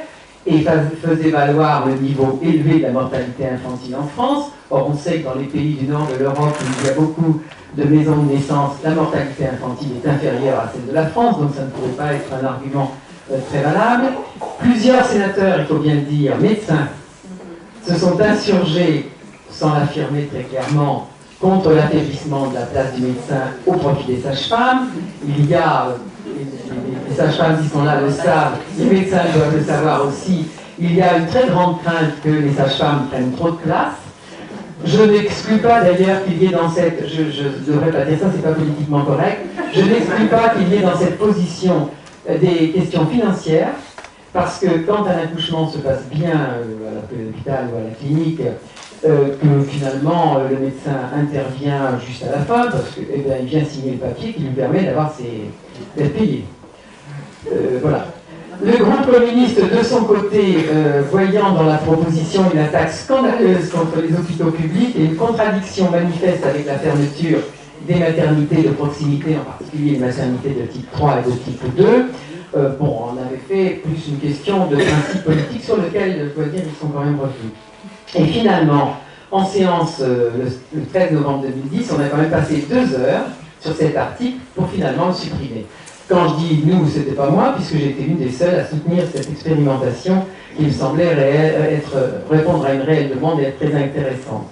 S9: et faisait valoir le niveau élevé de la mortalité infantile en France. Or, on sait que dans les pays du nord de l'Europe, où il y a beaucoup de maisons de naissance, la mortalité infantile est inférieure à celle de la France, donc ça ne pourrait pas être un argument très valable. Plusieurs sénateurs, il faut bien le dire, médecins, se sont insurgés, sans l'affirmer très clairement, contre l'affaiblissement de la place du médecin au profit des sages-femmes. Il y a, les sages-femmes qui sont là le savent, les médecins doivent le savoir aussi, il y a une très grande crainte que les sages-femmes prennent trop de place. Je n'exclus pas d'ailleurs qu'il y ait dans cette, je ne devrais pas dire ça, c'est pas politiquement correct, je n'exclus pas qu'il y ait dans cette position des questions financières, parce que quand un accouchement se passe bien à l'hôpital ou à la clinique, que finalement le médecin intervient juste à la fin, parce qu'il vient signer le papier qui lui permet d'être payé. Voilà. Le groupe communiste, de son côté, voyant dans la proposition une attaque scandaleuse contre les hôpitaux publics et une contradiction manifeste avec la fermeture des maternités de proximité, en particulier les maternités de type 3 et de type 2, on avait fait plus une question de principe politique sur lequel, je dois dire, ils sont quand même revenus. Et finalement, en séance le 13 novembre 2010, on a quand même passé 2 heures sur cet article pour finalement le supprimer. Quand je dis nous, c'était pas moi, puisque j'ai été une des seules à soutenir cette expérimentation qui me semblait répondre à une réelle demande et être très intéressante.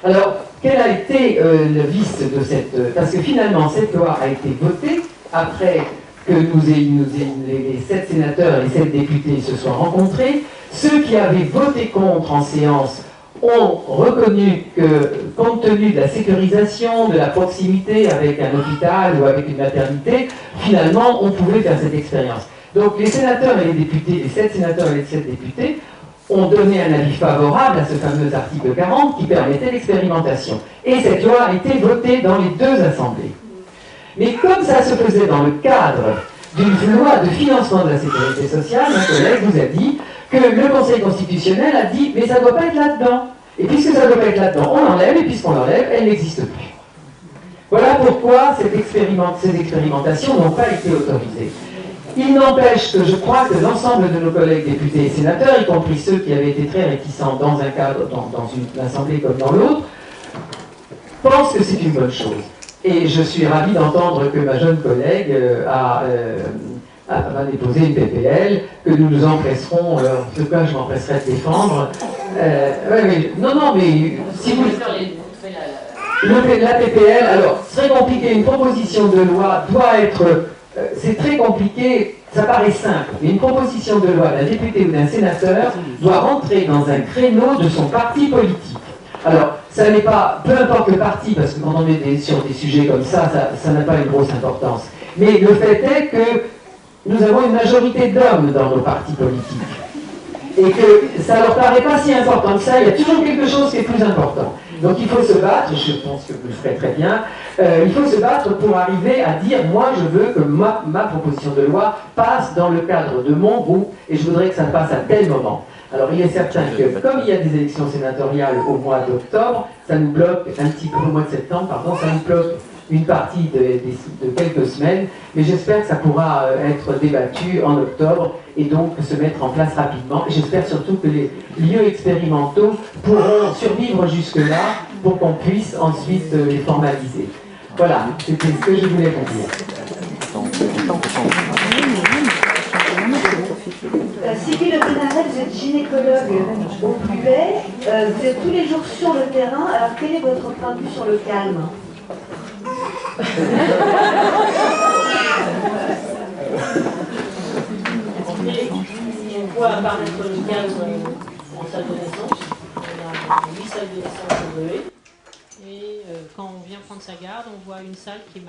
S9: Alors, quel a été le vice de cette... Parce que finalement, cette loi a été votée après que les 7 sénateurs et les 7 députés se soient rencontrés. Ceux qui avaient voté contre en séance ont reconnu que, compte tenu de la sécurisation, de la proximité avec un hôpital ou avec une maternité, finalement, on pouvait faire cette expérience. Donc les sénateurs et les députés, les 7 sénateurs et les 7 députés, ont donné un avis favorable à ce fameux article 40 qui permettait l'expérimentation. Et cette loi a été votée dans les 2 assemblées. Mais comme ça se faisait dans le cadre d'une loi de financement de la sécurité sociale, un collègue vous a dit que le Conseil constitutionnel a dit « mais ça ne doit pas être là-dedans ». Et puisque ça ne doit pas être là-dedans, on l'enlève, et puisqu'on l'enlève, elle n'existe plus. Voilà pourquoi ces expérimentations n'ont pas été autorisées. Il n'empêche que je crois que l'ensemble de nos collègues députés et sénateurs, y compris ceux qui avaient été très réticents dans un cadre, dans une assemblée comme dans l'autre, pensent que c'est une bonne chose. Et je suis ravi d'entendre que ma jeune collègue va déposer une PPL que nous nous empresserons, en tout cas je m'empresserai de défendre. Non, mais si vous... La PPL, alors, très compliqué, une proposition de loi doit être... c'est très compliqué, ça paraît simple, mais une proposition de loi d'un député ou d'un sénateur doit rentrer dans un créneau de son parti politique. Alors, ça n'est pas, peu importe le parti, parce que quand on est sur des sujets comme ça n'a pas une grosse importance. Mais le fait est que nous avons une majorité d'hommes dans nos partis politiques. Et que ça ne leur paraît pas si important que ça, il y a toujours quelque chose qui est plus important. Donc il faut se battre, je pense que vous le ferez très bien, il faut se battre pour arriver à dire, moi je veux que ma proposition de loi passe dans le cadre de mon groupe, et je voudrais que ça passe à tel moment. Alors il est certain que, comme il y a des élections sénatoriales au mois d'octobre, ça nous bloque un petit peu, au mois de septembre, pardon, ça nous bloque une partie de quelques semaines, mais j'espère que ça pourra être débattu en octobre et donc se mettre en place rapidement. Et j'espère surtout que les lieux expérimentaux pourront survivre jusque-là pour qu'on puisse ensuite les formaliser. Voilà, c'était ce que je voulais vous dire.
S3: Sylvie Le Pénaret, vous êtes gynécologue au Puvet, vous êtes tous les jours sur le terrain, alors quel est votre point de vue sur le calme ?
S10: fois apparaître le calme en salle de naissance. On a 8 salles de naissance évoluées. Et quand on vient prendre sa garde, on voit une salle qui est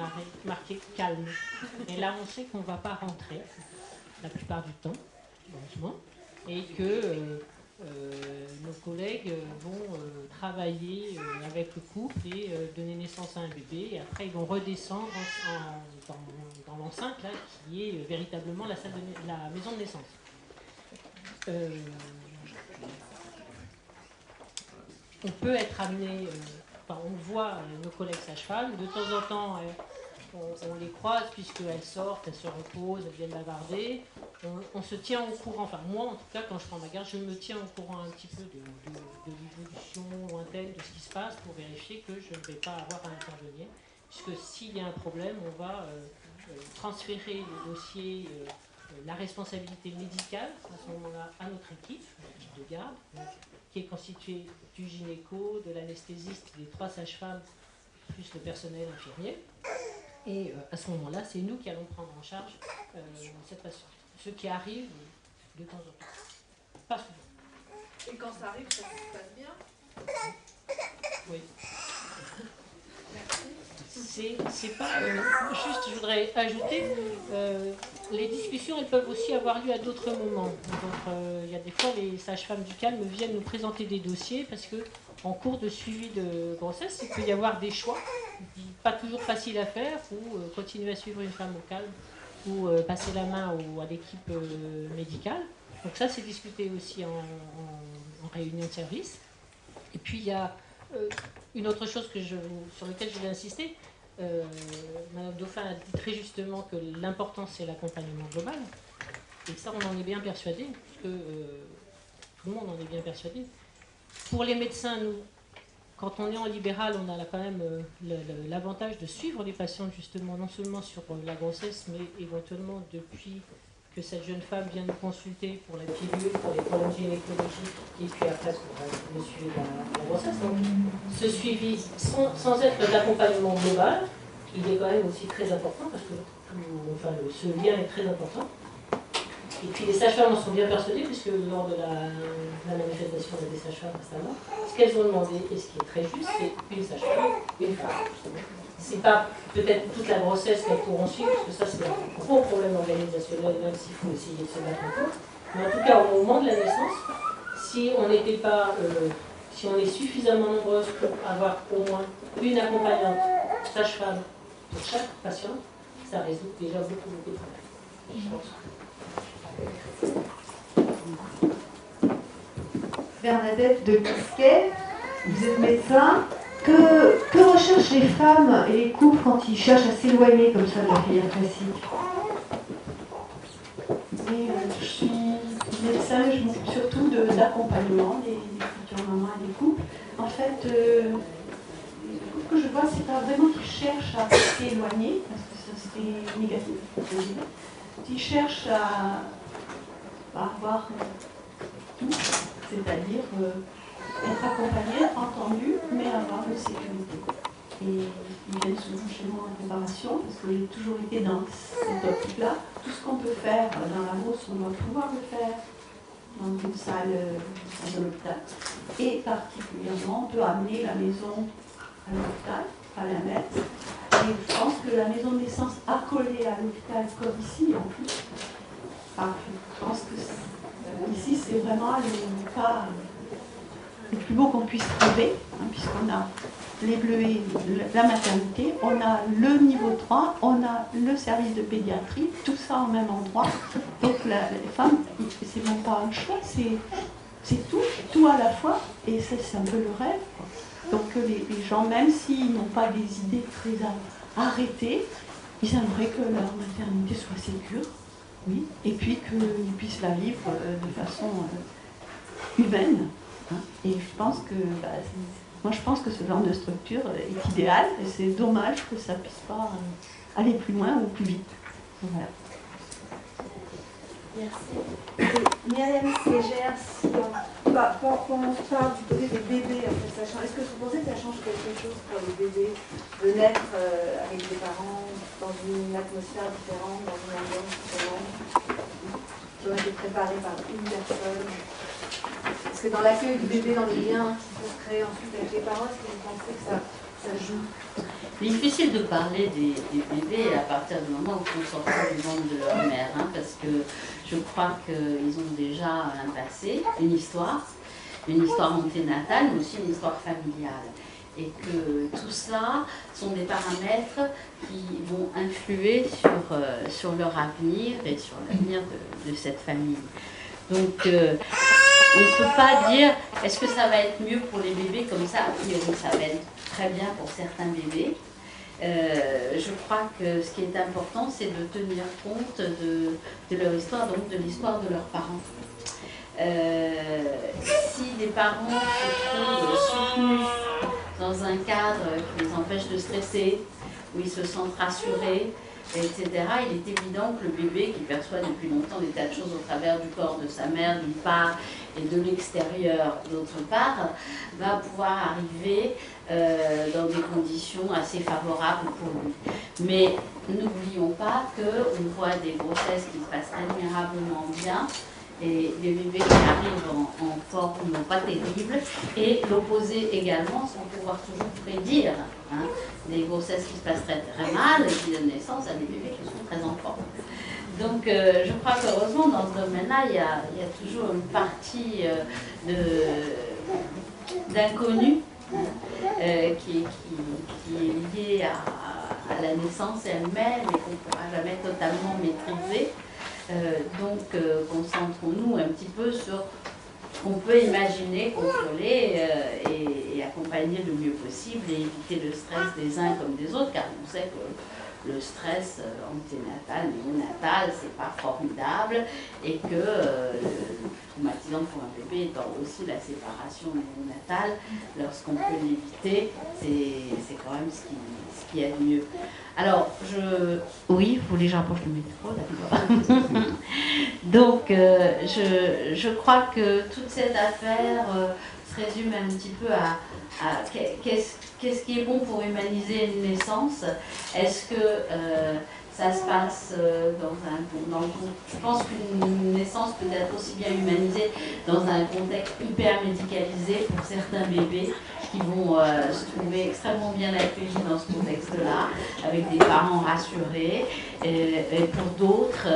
S10: marquée calme. Et là, on sait qu'on ne va pas rentrer la plupart du temps, heureusement, et que nos collègues vont travailler avec le couple et donner naissance à un bébé. Et après, ils vont redescendre dans l'enceinte là, qui est véritablement la maison de naissance. On peut être amené, on voit nos collègues sages-femmes, de temps en temps on les croise puisqu'elles sortent, elles se reposent, elles viennent bavarder. On se tient au courant, enfin moi en tout cas quand je prends ma garde, je me tiens au courant un petit peu de l'évolution lointaine de ce qui se passe pour vérifier que je ne vais pas avoir à intervenir. Puisque s'il y a un problème, on va transférer le dossier, la responsabilité médicale à ce moment-là à notre équipe de garde, donc, qui est constituée du gynéco, de l'anesthésiste, des 3 sages-femmes, plus le personnel infirmier. Et à ce moment-là, c'est nous qui allons prendre en charge cette patiente. Ce qui arrive de temps en temps. Pas souvent.
S2: Et quand ça arrive, ça se passe bien?
S10: Oui. C'est pas... juste, je voudrais ajouter, les discussions, elles peuvent aussi avoir lieu à d'autres moments. Donc, il y a des fois, les sages-femmes du calme viennent nous présenter des dossiers parce que en cours de suivi de grossesse, il peut y avoir des choix, pas toujours faciles à faire, ou continuer à suivre une femme au calme, ou passer la main à l'équipe médicale. Donc ça, c'est discuté aussi en réunion de service. Et puis, il y a une autre chose sur laquelle je voulais insister. Madame Dauphin a dit très justement que l'important, c'est l'accompagnement global. Et ça, on en est bien persuadé, parce que tout le monde en est bien persuadé. Pour les médecins, nous, quand on est en libéral, on a quand même l'avantage de suivre les patientes, justement, non seulement sur la grossesse, mais éventuellement depuis que cette jeune femme vient nous consulter pour la pilule, pour les problèmes gynécologiques, et puis après pour le suivi de la grossesse. Donc, ce suivi, sans être l'accompagnement global, il est quand même aussi très important, parce que ce lien est très important. Et puis les sages-femmes en sont bien persuadées, puisque lors de la manifestation des sages-femmes récemment, ce qu'elles ont demandé, et ce qui est très juste, c'est une sage-femme, une femme. C'est pas peut-être toute la grossesse qu'elles pourront suivre, parce que ça c'est un gros problème organisationnel, même s'il faut essayer de se battre un peu. Mais en tout cas, au moment de la naissance, si on n'était pas, si on est suffisamment nombreuses pour avoir au moins une accompagnante sage-femme pour chaque patiente, ça résout déjà beaucoup de problèmes, je pense.
S11: Bernadette de Bisquet, vous êtes médecin. Que recherchent les femmes et les couples quand ils cherchent à s'éloigner comme ça de la filière classique?
S12: Je suis médecin, je m'occupe surtout d'accompagnement des futures mamans et des couples. En fait, ce que je vois, c'est pas vraiment qu'ils cherchent à s'éloigner, parce que ça serait négatif. Ils cherchent à avoir tout, c'est-à-dire être accompagnés, entendus, mais avoir une sécurité. Et ils viennent souvent chez moi en préparation, parce que j'ai toujours été dans cette optique-là. Tout ce qu'on peut faire dans la Beauce, on doit pouvoir le faire dans une salle de l'hôpital. Et particulièrement, on peut amener la maison à l'hôpital, à la mettre. Et je pense que la maison de naissance accolée à l'hôpital, comme ici en plus, je pense que ici c'est vraiment le cas le plus beau qu'on puisse trouver, hein, puisqu'on a les Bleuets, la maternité, on a le niveau 3, on a le service de pédiatrie, tout ça au même endroit. Donc les femmes, c'est même pas un choix, c'est tout à la fois, et c'est un peu le rêve, quoi. Donc les gens, même s'ils n'ont pas des idées très arrêtées, ils aimeraient que leur maternité soit sécure, oui, et puis qu'ils puissent la vivre de façon humaine. Hein. Et je pense que, moi je pense que ce genre de structure est idéal, et c'est dommage que ça ne puisse pas aller plus loin ou plus vite. Voilà.
S13: Merci. Myriam Ségère, quand on parle du côté des bébés, en fait, est-ce que vous pensez que ça change quelque chose pour les bébés de naître avec des parents dans une atmosphère différente, dans une ambiance différente, qui ont été préparé par une personne? Est-ce que dans l'accueil du bébé, dans les liens qui peuvent créer ensuite avec les parents, est-ce que vous pensez que ça joue?
S14: Difficile de parler des bébés à partir du moment où ils sont sortis du ventre de leur mère, hein, parce que je crois qu'ils ont déjà un passé, une histoire anténatale, mais aussi une histoire familiale. Et que tout ça sont des paramètres qui vont influer sur leur avenir et sur l'avenir de cette famille. Donc, on ne peut pas dire, est-ce que ça va être mieux pour les bébés comme ça? A priori, ça va être très bien pour certains bébés. Je crois que ce qui est important, c'est de tenir compte de leur histoire, donc de l'histoire de leurs parents. Si les parents se trouvent soutenus dans un cadre qui les empêche de stresser, où ils se sentent rassurés, etc., il est évident que le bébé qui perçoit depuis longtemps des tas de choses au travers du corps de sa mère d'une part et de l'extérieur d'autre part, va pouvoir arriver dans des conditions assez favorables pour lui. Mais n'oublions pas qu'on voit des grossesses qui se passent admirablement bien, et les bébés qui arrivent en forme pas terrible, et l'opposé également, sans pouvoir toujours prédire, hein, des grossesses qui se passent très, très mal et qui donnent naissance à des bébés qui sont très en forme. Donc je crois qu'heureusement dans ce domaine-là, il y a toujours une partie d'inconnu qui est liée à la naissance elle-même et qu'on ne pourra jamais totalement maîtriser. Donc concentrons-nous un petit peu sur ce qu'on peut imaginer, contrôler et accompagner le mieux possible et éviter le stress des uns comme des autres, car on sait que le stress anténatal, néonatal, c'est pas formidable et que le traumatisant pour un bébé étant aussi la séparation néonatale, lorsqu'on peut l'éviter, c'est quand même ce qu'il y a de mieux. Alors, oui, vous voulez que j'approche le micro, d'accord. Donc, je crois que toute cette affaire se résume un petit peu à qu'est-ce qui est bon pour humaniser une naissance. Est-ce que ça se passe dans le je pense qu'une naissance peut être aussi bien humanisée dans un contexte hyper médicalisé pour certains bébés qui vont se trouver extrêmement bien accueillis dans ce contexte-là, avec des parents rassurés. Et pour d'autres,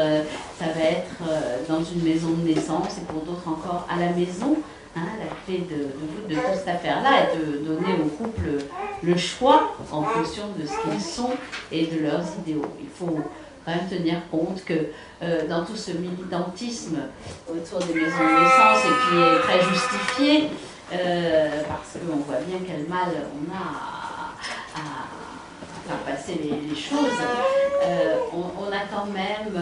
S14: ça va être dans une maison de naissance, et pour d'autres encore à la maison. Hein, la clé de toute cette affaire-là est de donner au couple le choix en fonction de ce qu'ils sont et de leurs idéaux. Il faut quand même tenir compte que dans tout ce militantisme autour des maisons de naissance, et qui est très justifié, parce qu'on voit bien quel mal on a à faire passer les choses, on a quand même...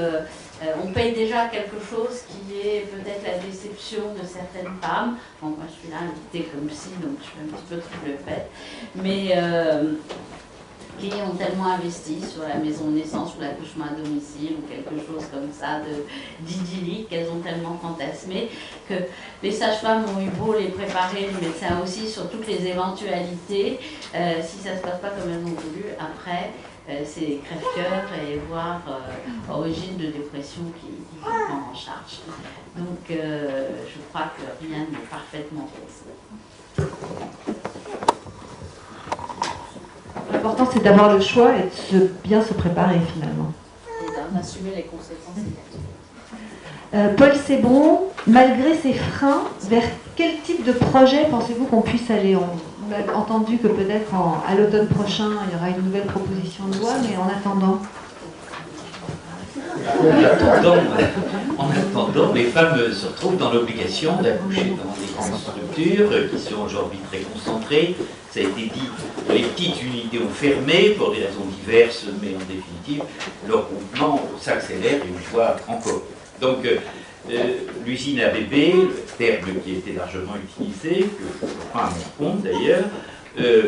S14: on paye déjà quelque chose qui est peut-être la déception de certaines femmes. Bon, moi je suis là invitée comme psy, donc je suis un petit peu trouble faite. Mais qui ont tellement investi sur la maison de naissance ou l'accouchement à domicile ou quelque chose comme ça d'idyllique, qu'elles ont tellement fantasmé que les sages-femmes ont eu beau les préparer, les médecins aussi, sur toutes les éventualités. Si ça ne se passe pas comme elles ont voulu, après... c'est crève-cœur et voire origine de dépression qui prend en charge. Donc je crois que rien n'est parfaitement rose.
S11: L'important c'est d'avoir le choix et de bien se préparer finalement.
S14: Et d'en assumer les conséquences négatives.
S11: Paul Sebron, malgré ces freins, vers quel type de projet pensez-vous qu'on puisse aller? On a entendu que peut-être à l'automne prochain, il y aura une nouvelle proposition de loi, mais en attendant...
S15: En attendant, les femmes se retrouvent dans l'obligation d'accoucher dans des grandes structures qui sont aujourd'hui très concentrées. Ça a été dit, les petites unités ont fermé pour des raisons diverses, mais en définitive, leur groupement s'accélère et une fois encore. Donc, l'usine à bébé, le terme qui a été largement utilisé, que je prends à mon compte d'ailleurs,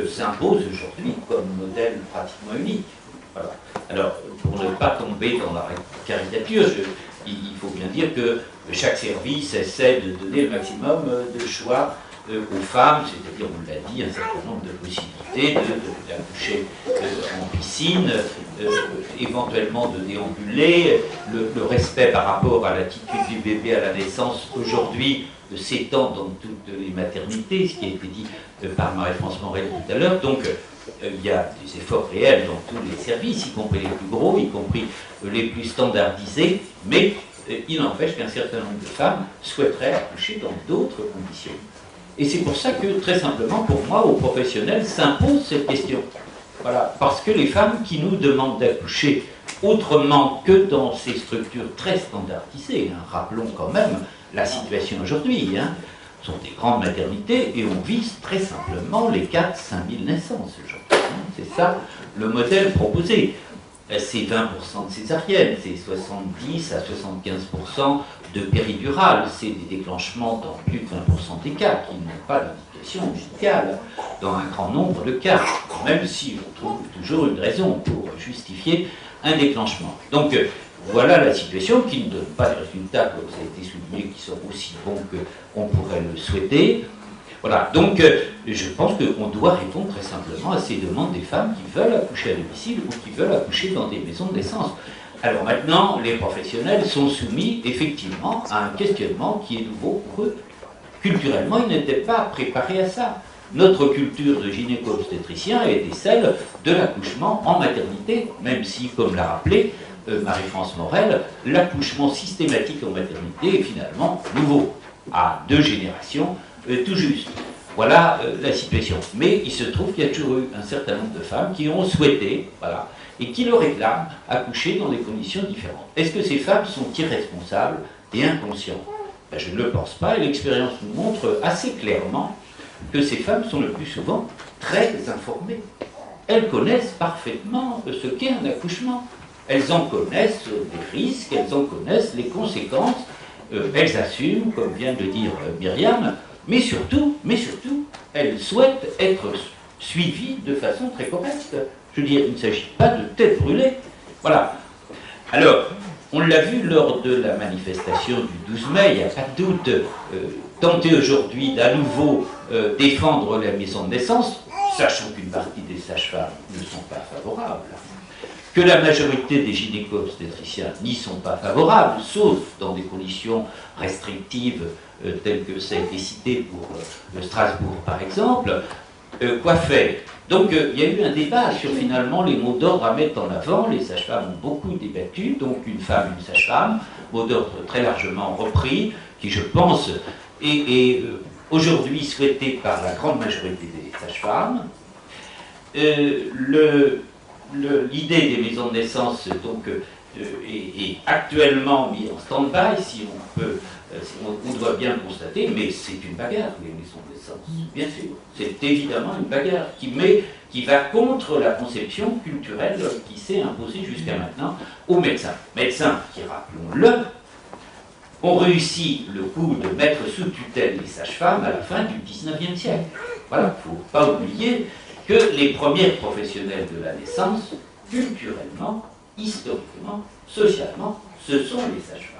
S15: s'impose aujourd'hui comme modèle pratiquement unique. Voilà. Alors, pour ne pas tomber dans la caricature, il faut bien dire que chaque service essaie de donner le maximum de choix aux femmes, c'est-à-dire, on l'a dit, un certain nombre de possibilités d'accoucher en piscine, éventuellement de déambuler, le respect par rapport à l'attitude du bébé à la naissance aujourd'hui s'étend dans toutes les maternités, ce qui a été dit par Marie-France Morel tout à l'heure. Donc il y a des efforts réels dans tous les services, y compris les plus gros, y compris les plus standardisés, mais il n'empêche qu'un certain nombre de femmes souhaiteraient accoucher dans d'autres conditions. Et c'est pour ça que, très simplement, pour moi, aux professionnels, s'impose cette question. Voilà, parce que les femmes qui nous demandent d'accoucher autrement que dans ces structures très standardisées, hein, rappelons quand même la situation aujourd'hui, hein, sont des grandes maternités et on vise très simplement les 4-5 000 naissances aujourd'hui. Hein, c'est ça le modèle proposé. C'est 20% de césariennes, c'est 70 à 75% de péridurale, c'est des déclenchements dans plus de 20% des cas qui n'ont pas d'indication médicale, dans un grand nombre de cas, même si on trouve toujours une raison pour justifier un déclenchement. Donc voilà la situation qui ne donne pas des résultats, comme ça a été souligné, qui sont aussi bons qu'on pourrait le souhaiter. Voilà, donc je pense qu'on doit répondre très simplement à ces demandes des femmes qui veulent accoucher à domicile ou qui veulent accoucher dans des maisons de naissance. Alors maintenant, les professionnels sont soumis effectivement à un questionnement qui est nouveau pour eux. Culturellement, ils n'étaient pas préparés à ça. Notre culture de gynéco-obstétricien était celle de l'accouchement en maternité, même si, comme l'a rappelé Marie-France Morel, l'accouchement systématique en maternité est finalement nouveau, à 2 générations tout juste. Voilà la situation. Mais il se trouve qu'il y a toujours eu un certain nombre de femmes qui ont souhaité, voilà, et qui le réclament, accoucher dans des conditions différentes. Est-ce que ces femmes sont irresponsables et inconscientes? Ben, je ne le pense pas, et l'expérience nous montre assez clairement que ces femmes sont le plus souvent très informées. Elles connaissent parfaitement ce qu'est un accouchement. Elles en connaissent les risques, elles en connaissent les conséquences, elles assument, comme vient de dire Myriam, mais surtout, elles souhaitent être suivies de façon très correcte. Je veux dire, il ne s'agit pas de tête brûlée. Voilà. Alors, on l'a vu lors de la manifestation du 12 mai, il n'y a pas de doute, tenter aujourd'hui d'à nouveau défendre la maison de naissance, sachant qu'une partie des sages-femmes ne sont pas favorables, que la majorité des gynéco-obstétriciens n'y sont pas favorables, sauf dans des conditions restrictives telles que ça a été cité pour Strasbourg par exemple, quoi faire? Donc il y a eu un débat sur finalement les mots d'ordre à mettre en avant, les sages-femmes ont beaucoup débattu, donc une femme, une sage-femme, mot d'ordre très largement repris, qui je pense est aujourd'hui souhaité par la grande majorité des sages-femmes. L'idée des maisons de naissance donc, est actuellement mise en stand-by, si on peut, on doit bien le constater, mais c'est une bagarre, les maisons de naissance, bien sûr. C'est évidemment une bagarre qui va contre la conception culturelle qui s'est imposée jusqu'à maintenant aux médecins. Médecins qui, rappelons-le, ont réussi le coup de mettre sous tutelle les sages-femmes à la fin du XIXe siècle. Voilà, il ne faut pas oublier que les premiers professionnels de la naissance, culturellement, historiquement, socialement, ce sont les sages-femmes.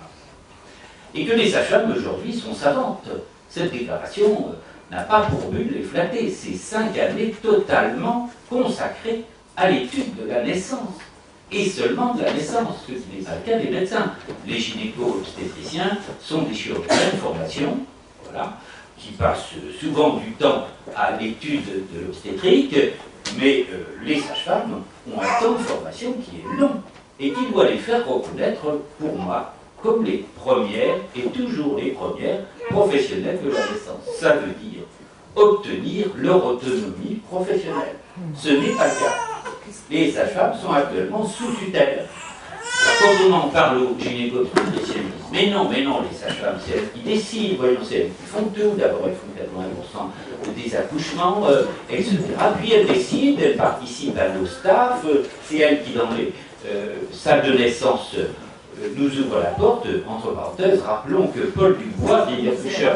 S15: Et que les sages-femmes aujourd'hui sont savantes. Cette déclaration n'a pas pour but de les flatter. C'est 5 années totalement consacrées à l'étude de la naissance. Et seulement de la naissance, ce n'est pas le cas des médecins. Les gynéco-obstétriciens sont des chirurgiens de formation, voilà, qui passent souvent du temps à l'étude de l'obstétrique, mais les sages-femmes ont un temps de formation qui est long et qui doit les faire reconnaître, pour moi, comme les premières, et toujours les premières, professionnelles de la naissance. Ça veut dire obtenir leur autonomie professionnelle. Ce n'est pas le cas. Les sages-femmes sont actuellement sous tutelle. Quand on en parle aux gynéco-obstétriciens, ils disent mais non, les sages-femmes, c'est elles qui décident, voyons, c'est elles qui font tout. D'abord, elles font 80% des accouchements, etc. Puis elles décident, elles participent à nos staffs, c'est elles qui, dans les salles de naissance, nous ouvrent la porte. Entre parenthèses, rappelons que Paul Dubois, vieil accoucheur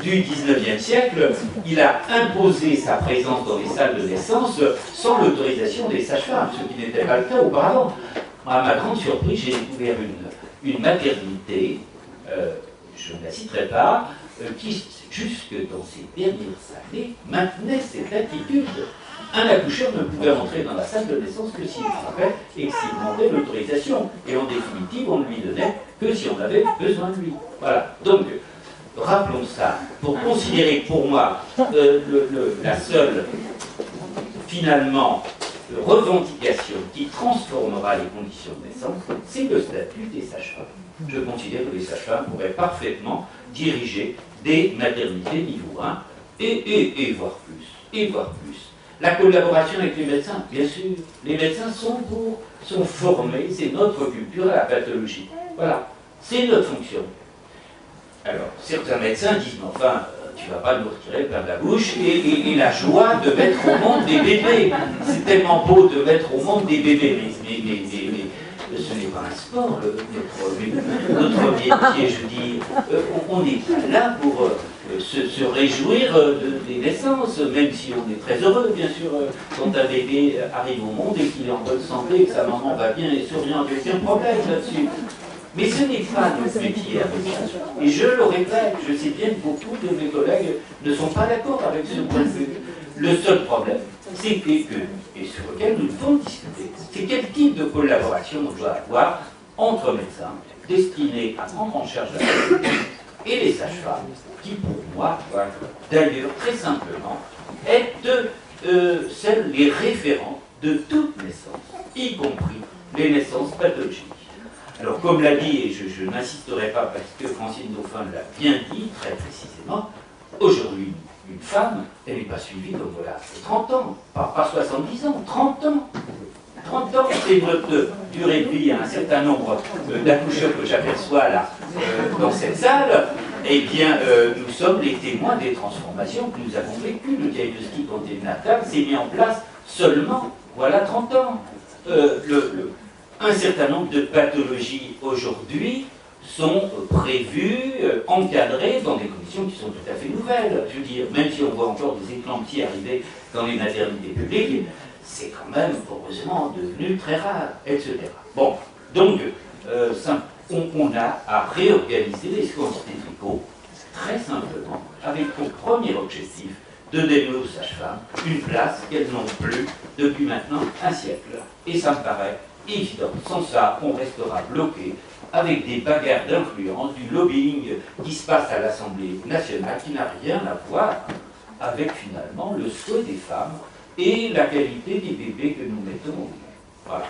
S15: du XIXe siècle, il a imposé sa présence dans les salles de naissance sans l'autorisation des sages-femmes, ce qui n'était pas le cas auparavant. À ma grande surprise, j'ai découvert une maternité, je ne la citerai pas, qui, jusque dans ses dernières années, maintenait cette attitude. Un accoucheur ne pouvait rentrer dans la salle de naissance que s'il frappait et que s'il demandait l'autorisation. Et en définitive, on ne lui donnait que si on avait besoin de lui. Voilà. Donc, rappelons ça, pour considérer pour moi la seule, finalement, revendication qui transformera les conditions de naissance, c'est le statut des sages-femmes. Je considère que les sages-femmes pourraient parfaitement diriger des maternités niveau 1 et voire plus. La collaboration avec les médecins, bien sûr. Les médecins sont formés, c'est notre culture à la pathologie. Voilà, c'est notre fonction. Alors, certains médecins disent, mais enfin, tu ne vas pas nous retirer plein de la bouche, et la joie de mettre au monde des bébés. C'est tellement beau de mettre au monde des bébés, mais ce n'est pas un sport, notre métier, je dis, on n'est pas là pour se réjouir des naissances, même si on est très heureux, bien sûr, quand un bébé arrive au monde et qu'il est en bonne santé, que sa maman va bien et souriant, avec aucun problème là-dessus. Mais ce n'est pas notre métier avec ça. Et je le répète, je sais bien que beaucoup de mes collègues ne sont pas d'accord avec ce point de vue. Le seul problème, c'est que, et sur lequel nous devons discuter, c'est quel type de collaboration on doit avoir entre médecins destinés à prendre en charge la maladie et les sages-femmes, qui pour moi, d'ailleurs très simplement, être les référents de toute naissance, y compris les naissances pathologiques. Alors, comme l'a dit, et je n'insisterai pas parce que Francine Dauphin l'a bien dit très précisément, aujourd'hui, une femme, elle n'est pas suivie comme voilà, 30 ans, pas 70 ans, 30 ans. 30 ans, c'est notre durée de vie à un certain nombre d'accoucheurs que j'aperçois là, dans cette salle. Eh bien, nous sommes les témoins des transformations que nous avons vécues. Le diagnostic anténatal s'est mis en place seulement, voilà, 30 ans. Un certain nombre de pathologies aujourd'hui sont prévues, encadrées dans des conditions qui sont tout à fait nouvelles. Je veux dire, même si on voit encore des éclampsies arriver dans les maternités publiques, c'est quand même, heureusement, devenu très rare, etc. Bon, donc, on a à réorganiser les secours obstétricaux, très simplement, avec pour premier objectif de donner aux sages-femmes une place qu'elles n'ont plus depuis maintenant un siècle. Et ça me paraît évident. Sans ça, on restera bloqué avec des bagarres d'influence, du lobbying qui se passe à l'Assemblée nationale, qui n'a rien à voir avec finalement le souhait des femmes et la qualité des bébés que nous mettons au monde. Voilà.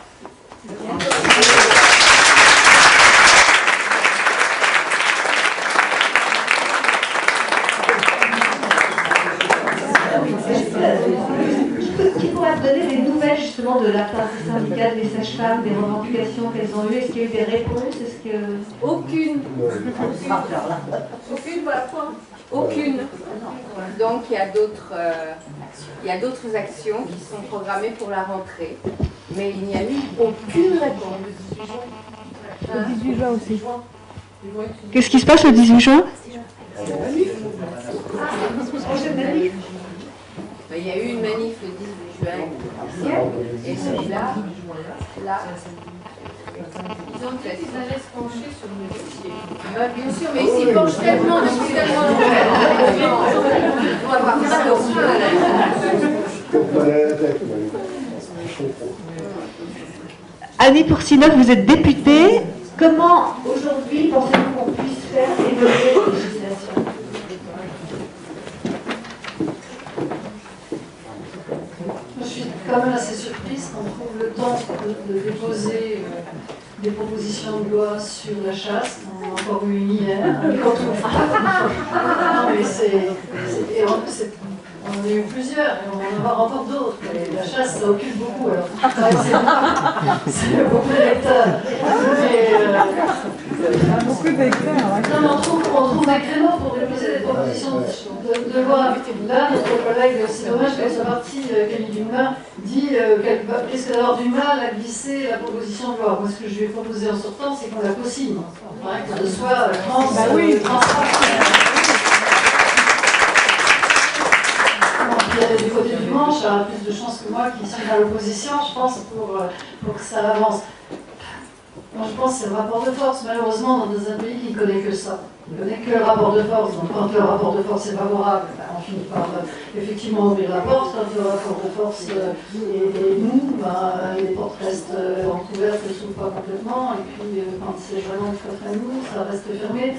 S11: Qui pourrait me donner des nouvelles justement de la part des syndicats, des sages-femmes, des revendications qu'elles ont eues? Est-ce qu'il y a eu des réponses?
S5: Aucune. Aucune, voilà quoi. Aucune. Donc il y a d'autres actions qui sont programmées pour la rentrée, mais il n'y a eu aucune réponse.
S11: Le 18 juin aussi. Qu'est-ce qui se passe le 18 juin?
S5: Il y a eu une manif le 18 juin, et celui-là, là, disons qu'ils allaient se pencher sur le dossier. Bien sûr, mais ils s'y penchent tellement depuis tellement longtemps. On va voir ça au
S11: Annie Pourcinoff, vous êtes députée. Comment aujourd'hui pensez-vous qu'on puisse faire évoluer la législation?
S16: Je suis quand même assez surprise qu'on trouve le temps de déposer des propositions de loi sur la chasse. On en a encore eu une hier, mais qu'on trouve pas. Non, mais on en a eu plusieurs, et on va en avoir encore d'autres. La chasse, ça occupe beaucoup. Alors, c'est beaucoup d'électeurs. Beaucoup d'électeurs. Non, on trouve un créneau pour déposer des propositions de loi. Là, notre collègue, c'est dommage que sa partie, Camille Dumoulin, dit qu'elle risque d'avoir du mal à glisser la proposition de loi. Moi, ce que je lui ai proposé en sortant, c'est qu'on la co-signe. Que ce soit du côté du manche, elle a plus de chances que moi qui suis dans l'opposition, je pense, pour que ça avance. Moi, je pense que c'est le rapport de force, malheureusement, dans un pays qui ne connaît que ça. Il ne connaît que le rapport de force. Donc, quand le rapport de force est favorable, ben, on finit par effectivement ouvrir la porte. Quand le rapport de force est mou, ben, les portes restent entrouvertes, elles ne s'ouvrent pas complètement. Et puis, quand c'est vraiment très mou, ça reste fermé.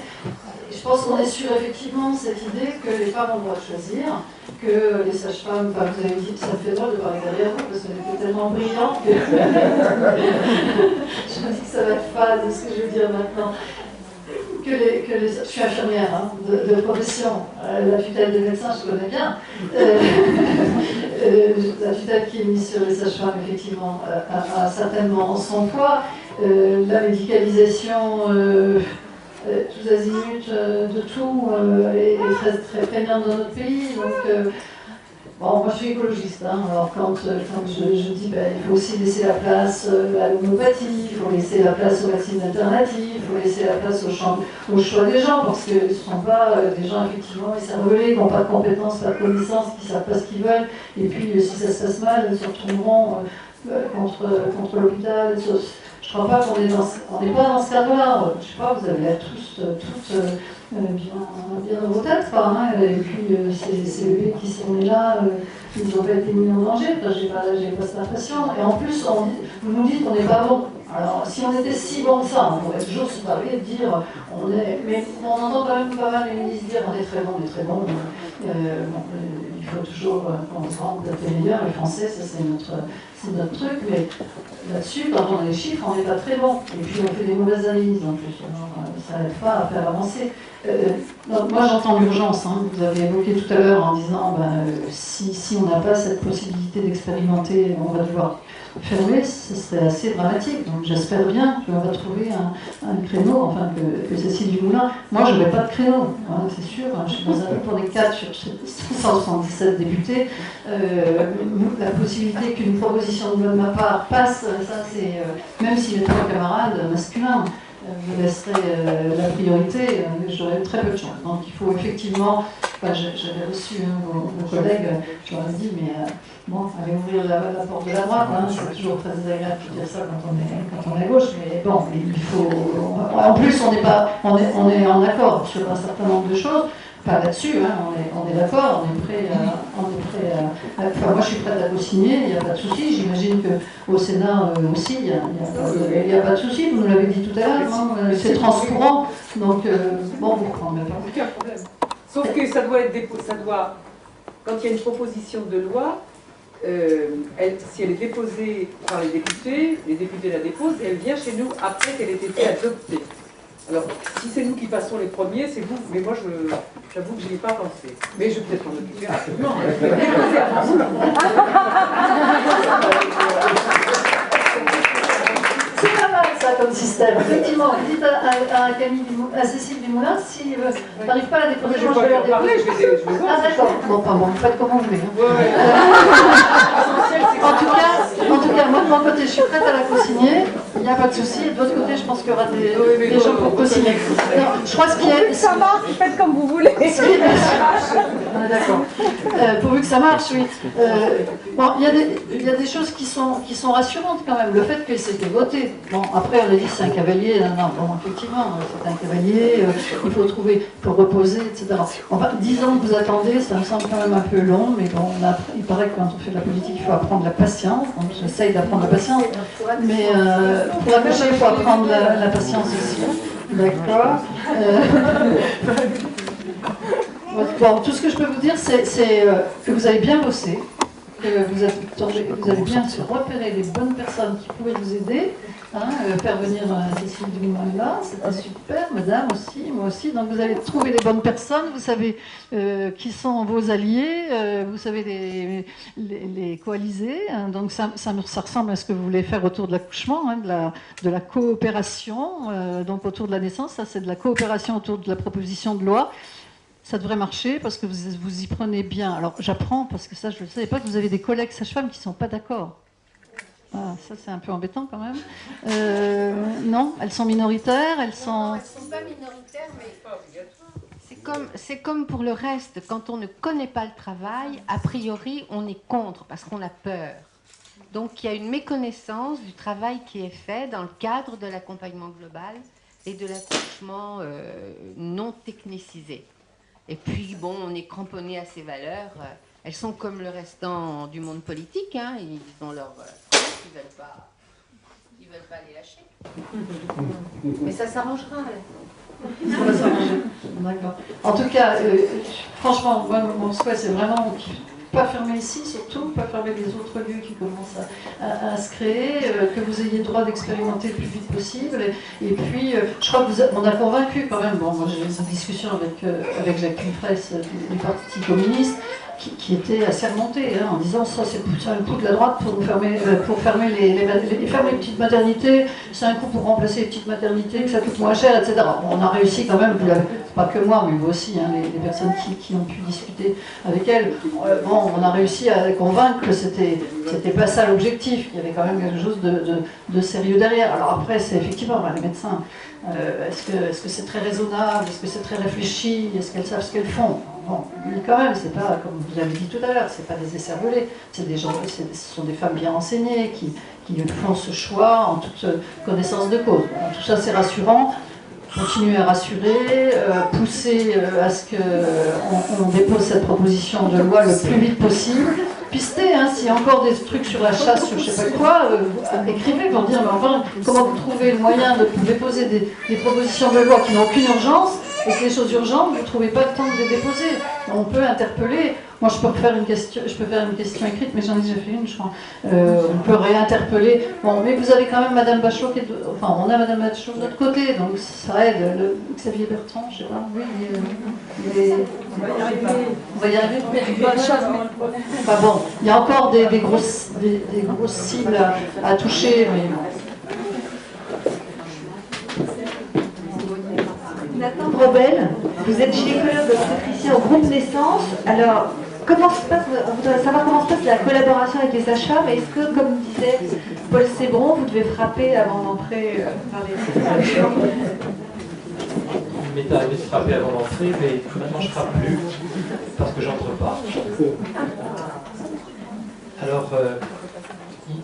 S16: Et je pense qu'on est sur effectivement cette idée que les femmes ont le droit de choisir, que les sages-femmes, enfin, vous avez dit, ça me fait drôle de parler derrière vous parce qu'elle était tellement brillante que je me dis que ça va être fade de ce que je veux dire maintenant. Je suis infirmière hein, de profession, la tutelle des médecins je connais bien, la tutelle qui est mise sur les sages-femmes effectivement a certainement son poids, la médicalisation tous azimuts de tout est très, très prégnante dans notre pays. Donc, bon, moi je suis écologiste, hein, alors quand je dis ben, il faut aussi laisser la place à l'homéopathie, il faut laisser la place aux médecines alternatives, il faut laisser la place au choix des gens, parce que ce ne sont pas des gens effectivement écervelés, qui n'ont pas de compétences, pas de connaissances, qui ne savent pas ce qu'ils veulent, et puis si ça se passe mal, ils se retourneront contre l'hôpital. Je ne crois pas qu'on n'est pas dans ce cadre-là. Je ne sais pas, vous avez l'air toutes bien dans vos têtes, quoi, hein. Et puis ces bébés qui sont nés là, ils n'ont pas été mis en danger. J'ai pas cette impression. Et en plus, vous nous dites qu'on n'est pas bon. Alors, si on était si bon que ça, on pourrait toujours se parler et dire on est. Mais on entend quand même pas mal les ministres dire on est très bon, on est très bon. Il faut toujours qu'on se rende meilleur. Les Français, ça c'est notre truc, mais là-dessus, quand on a les chiffres, on n'est pas très bon. Et puis on fait des mauvaises analyses en plus. Alors, ça n'aide pas à faire avancer. Donc, moi j'entends l'urgence. Hein. Vous avez évoqué tout à l'heure en disant si on n'a pas cette possibilité d'expérimenter, on va devoir fermer, ce serait assez dramatique. Donc j'espère bien qu'on va trouver un créneau, enfin que Cécile Dumoulin. Moi je n'aurai pas de créneau, hein, c'est sûr. Je suis dans un groupe, on est 4 sur 177 députés. La possibilité qu'une proposition de loi de ma part passe, ça c'est, même si les 3 camarades masculins me laisseraient la priorité, j'aurais très peu de chance. Donc il faut effectivement, j'avais reçu vos collègues, je leur ai dit, mais bon, allez ouvrir la porte de la droite, hein, c'est toujours très désagréable de dire ça quand on est à gauche, mais bon, il faut. En plus, on est en accord sur un certain nombre de choses. Enfin là-dessus, hein, on est d'accord, on est prêt à. Enfin, moi je suis prête à co-signer, il n'y a pas de souci. J'imagine qu'au Sénat aussi, il n'y a pas de souci, vous nous l'avez dit tout à l'heure, hein, c'est transparent. Donc, bon, vous prendrez pas.
S17: Aucun problème. Sauf que ça doit, quand il y a une proposition de loi, si elle est déposée par les députés la déposent et elle vient chez nous après qu'elle ait été adoptée. Alors, si c'est nous qui passons les premiers, c'est vous, mais moi j'avoue que je n'y ai pas pensé. Mais je vais peut-être m'en occuper rapidement.
S16: C'est pas mal ça comme système. Effectivement, dites à Cécile Dumoulin, si tu n'arrives pas à la déposer, moi je vais la déposer. Ah d'accord, bon, pas bon, faites comme vous voulez. En tout cas, moi de mon côté, je suis prête à la co-signer, il n'y a pas de souci. De l'autre côté, je pense qu'il y aura des gens pour co-signer. Je crois ce qui est.
S17: Ça marche, faites comme vous voulez.
S16: On est d'accord. Pourvu que ça marche, oui. Bon, il y a des choses qui sont rassurantes quand même. Le fait que c'était voté. Bon, après, on a dit c'est un cavalier. Non, bon, effectivement, c'est un cavalier. Il faut trouver, il faut reposer, etc. Enfin, 10 ans que vous attendez, ça me semble quand même un peu long, mais bon, il paraît que quand on fait de la politique, il faut apprendre la patience. Donc, j'essaye d'apprendre la patience. Mais pour accoucher, il faut apprendre la patience aussi. D'accord. Bon, tout ce que je peux vous dire, c'est que vous avez bien bossé, que vous avez bien se repérer les bonnes personnes qui pourraient vous aider, hein, faire venir Cécile Dumoulin là, c'était super, madame aussi, moi aussi. Donc vous avez trouvé les bonnes personnes, vous savez qui sont vos alliés, vous savez les coaliser. Hein, donc ça ressemble à ce que vous voulez faire autour de l'accouchement, hein, de la coopération, donc autour de la naissance. Ça, c'est de la coopération autour de la proposition de loi. Ça devrait marcher parce que vous y prenez bien. Alors j'apprends parce que ça je ne savais pas que vous avez des collègues sages-femmes qui ne sont pas d'accord. Ah, ça c'est un peu embêtant quand même. Non, elles sont minoritaires, elles sont...
S18: Non, elles ne sont pas minoritaires, mais c'est comme pour le reste. Quand on ne connaît pas le travail, a priori on est contre parce qu'on a peur. Donc il y a une méconnaissance du travail qui est fait dans le cadre de l'accompagnement global et de l'accouchement non technicisé. Et puis bon, on est cramponné à ces valeurs. Elles sont comme le restant du monde politique, hein, ils ont leurs ils veulent pas les lâcher. Mais ça s'arrangera.
S16: Ça va s'arranger. D'accord. En tout cas, franchement, moi, mon souhait, c'est vraiment pas fermer ici, surtout, pas fermer les autres lieux qui commencent à se créer, que vous ayez le droit d'expérimenter le plus vite possible. Et puis, je crois qu'on a convaincu quand même, bon, moi j'ai eu cette discussion avec Jacques Lufresse du Parti communiste, qui était assez remonté, hein, en disant ça c'est un coup de la droite pour fermer les petites maternités, c'est un coup pour remplacer les petites maternités, que ça coûte moins cher, etc. Bon, on a réussi quand même, pas que moi, mais vous aussi, hein, les personnes qui ont pu discuter avec elle, bon, on a réussi à convaincre que c'était pas ça l'objectif, qu'il y avait quand même quelque chose de sérieux derrière. Alors après, c'est effectivement, les médecins, est-ce que c'est très raisonnable, est-ce que c'est très réfléchi, est-ce qu'elles savent ce qu'elles font? Bon, mais quand même, c'est pas, comme vous l'avez dit tout à l'heure, c'est pas des écervelés, c'est des gens, ce sont des femmes bien renseignées qui font ce choix en toute connaissance de cause. Donc, tout ça, c'est rassurant. Continuer à rassurer, pousser à ce qu'on dépose cette proposition de loi le plus vite possible. Pistez, hein, s'il y a encore des trucs sur la chasse, sur je sais pas quoi, écrivez pour dire, mais enfin, comment vous trouvez le moyen de déposer des propositions de loi qui n'ont aucune urgence, et que les choses urgentes, vous ne trouvez pas le temps de les déposer. On peut interpeller. Moi, je peux faire une question écrite, mais j'en ai déjà fait une, je crois. On peut réinterpeller. Bon, mais vous avez quand même Madame Bachelot qui est... Enfin, on a Madame Bachelot de notre côté, donc ça aide. Xavier Bertrand, je sais pas. Oui, on va y arriver. Enfin bon, il y a encore des grosses cibles à toucher, mais...
S11: Nathan Robel, vous êtes gynécologue obstétricien au groupe Naissance. Alors, on voudrait savoir comment se passe la collaboration avec les sages-femmes. Est-ce que, comme disait Paul Sébron, vous devez frapper avant d'entrer par les sages-femmes?
S19: Il m'est arrivé de frapper avant d'entrer, mais maintenant je ne frappe plus parce que j'entre pas. Alors,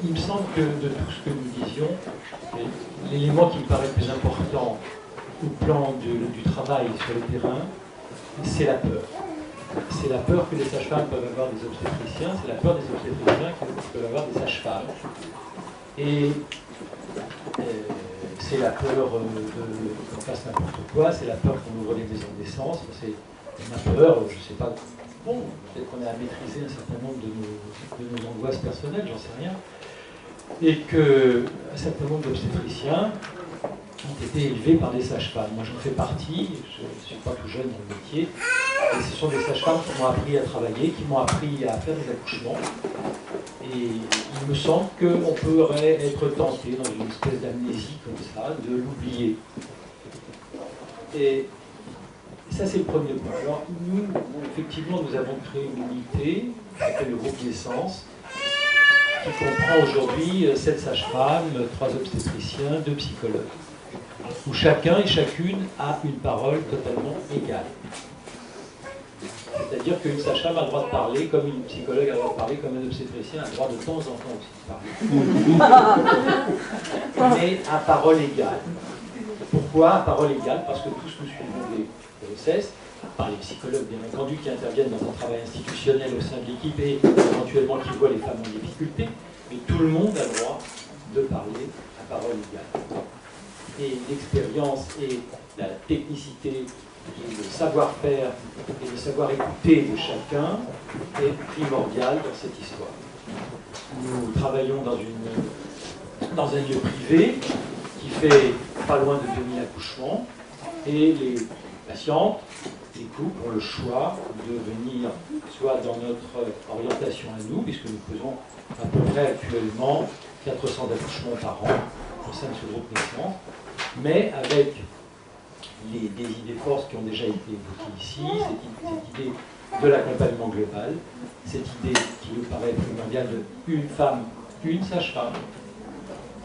S19: il me semble que de tout ce que nous disions, l'élément qui me paraît le plus important au plan du travail sur le terrain, c'est la peur. C'est la peur que les sages-femmes peuvent avoir des obstétriciens, c'est la peur des obstétriciens qui peuvent avoir des sages-femmes. Et c'est la peur qu'on fasse n'importe quoi, c'est la peur qu'on ouvre les maisons de naissance, c'est la peur, je ne sais pas, bon, peut-être qu'on a maîtrisé un certain nombre de nos angoisses personnelles, j'en sais rien, et qu'un certain nombre d'obstétriciens ont été élevés par des sages-femmes. Moi j'en fais partie, je ne suis pas tout jeune dans le métier, et ce sont des sages-femmes qui m'ont appris à travailler, qui m'ont appris à faire des accouchements. Et il me semble qu'on pourrait être tenté, dans une espèce d'amnésie comme ça, de l'oublier. Et ça c'est le premier point. Alors nous, effectivement, nous avons créé une unité, qui s'appelle le groupe Naissance, qui comprend aujourd'hui 7 sages-femmes, 3 obstétriciens, 2 psychologues, où chacun et chacune a une parole totalement égale. C'est-à-dire qu'une sage-femme a le droit de parler, comme une psychologue a le droit de parler, comme un obstétricien a le droit de temps en temps aussi de parler. Mais à parole égale. Pourquoi à parole égale? Parce que tous nous suivons des grossesses, par les psychologues bien entendu qui interviennent dans un travail institutionnel au sein de l'équipe et éventuellement qui voient les femmes en difficulté, mais tout le monde a le droit de parler à parole égale. Et l'expérience et la technicité et le savoir-faire et le savoir-écouter de chacun est primordial dans cette histoire. Nous travaillons dans un lieu privé qui fait pas loin de 2000 accouchements et les patientes, les couples ont le choix de venir soit dans notre orientation à nous, puisque nous faisons à peu près actuellement 400 accouchements par an au sein de ce groupe Naissance, mais avec des idées forces qui ont déjà été évoquées ici, cette idée de l'accompagnement global, cette idée qui nous paraît primordiale de une femme, une sage-femme.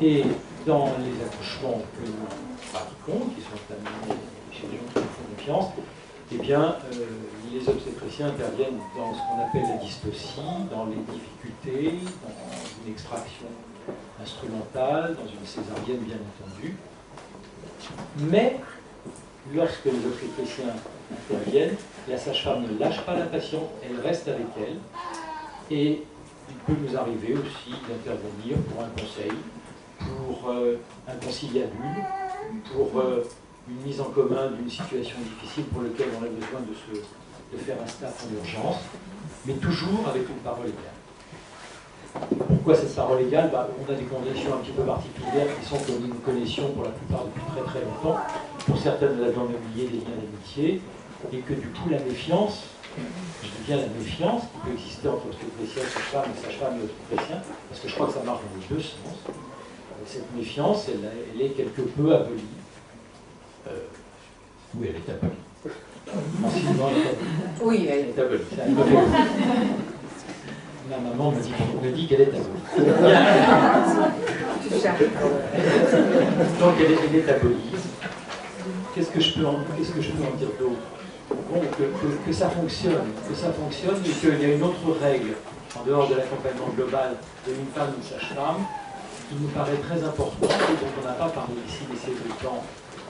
S19: Et dans les accouchements que nous pratiquons, qui sont amenés chez les gens qui nous font confiance, eh bien, les obstétriciens interviennent dans ce qu'on appelle la dystocie, dans les difficultés, dans une extraction instrumentale, dans une césarienne bien entendu. Mais lorsque les obstétriciens interviennent, la sage-femme ne lâche pas la patiente, elle reste avec elle. Et il peut nous arriver aussi d'intervenir pour un conseil, pour un conciliabule, pour une mise en commun d'une situation difficile pour laquelle on a besoin de faire un staff en urgence, mais toujours avec une parole égale. Pourquoi cette parole égale? On a des conditions un petit peu particulières qui sont que nous connaissions pour la plupart depuis très très longtemps. Pour certaines, nous avions oublié des liens d'amitié, et que du coup la méfiance, je dis bien la méfiance qui peut exister entre obstétricien, sage-femme et sage-femme et obstétricien, parce que je crois que ça marche dans les deux sens. Cette méfiance, elle est quelque peu abolie. Oui, elle est abolie.
S17: Oui, elle est abolie.
S19: Ma maman me dit qu'elle est abolie. Donc elle est abolie. Qu'est-ce que je peux en dire d'autre? Bon, que ça fonctionne, et qu'il y a une autre règle en dehors de l'accompagnement global de une femme, une sage-femme, qui nous paraît très importante et dont on n'a pas parlé ici, mais c'est le plan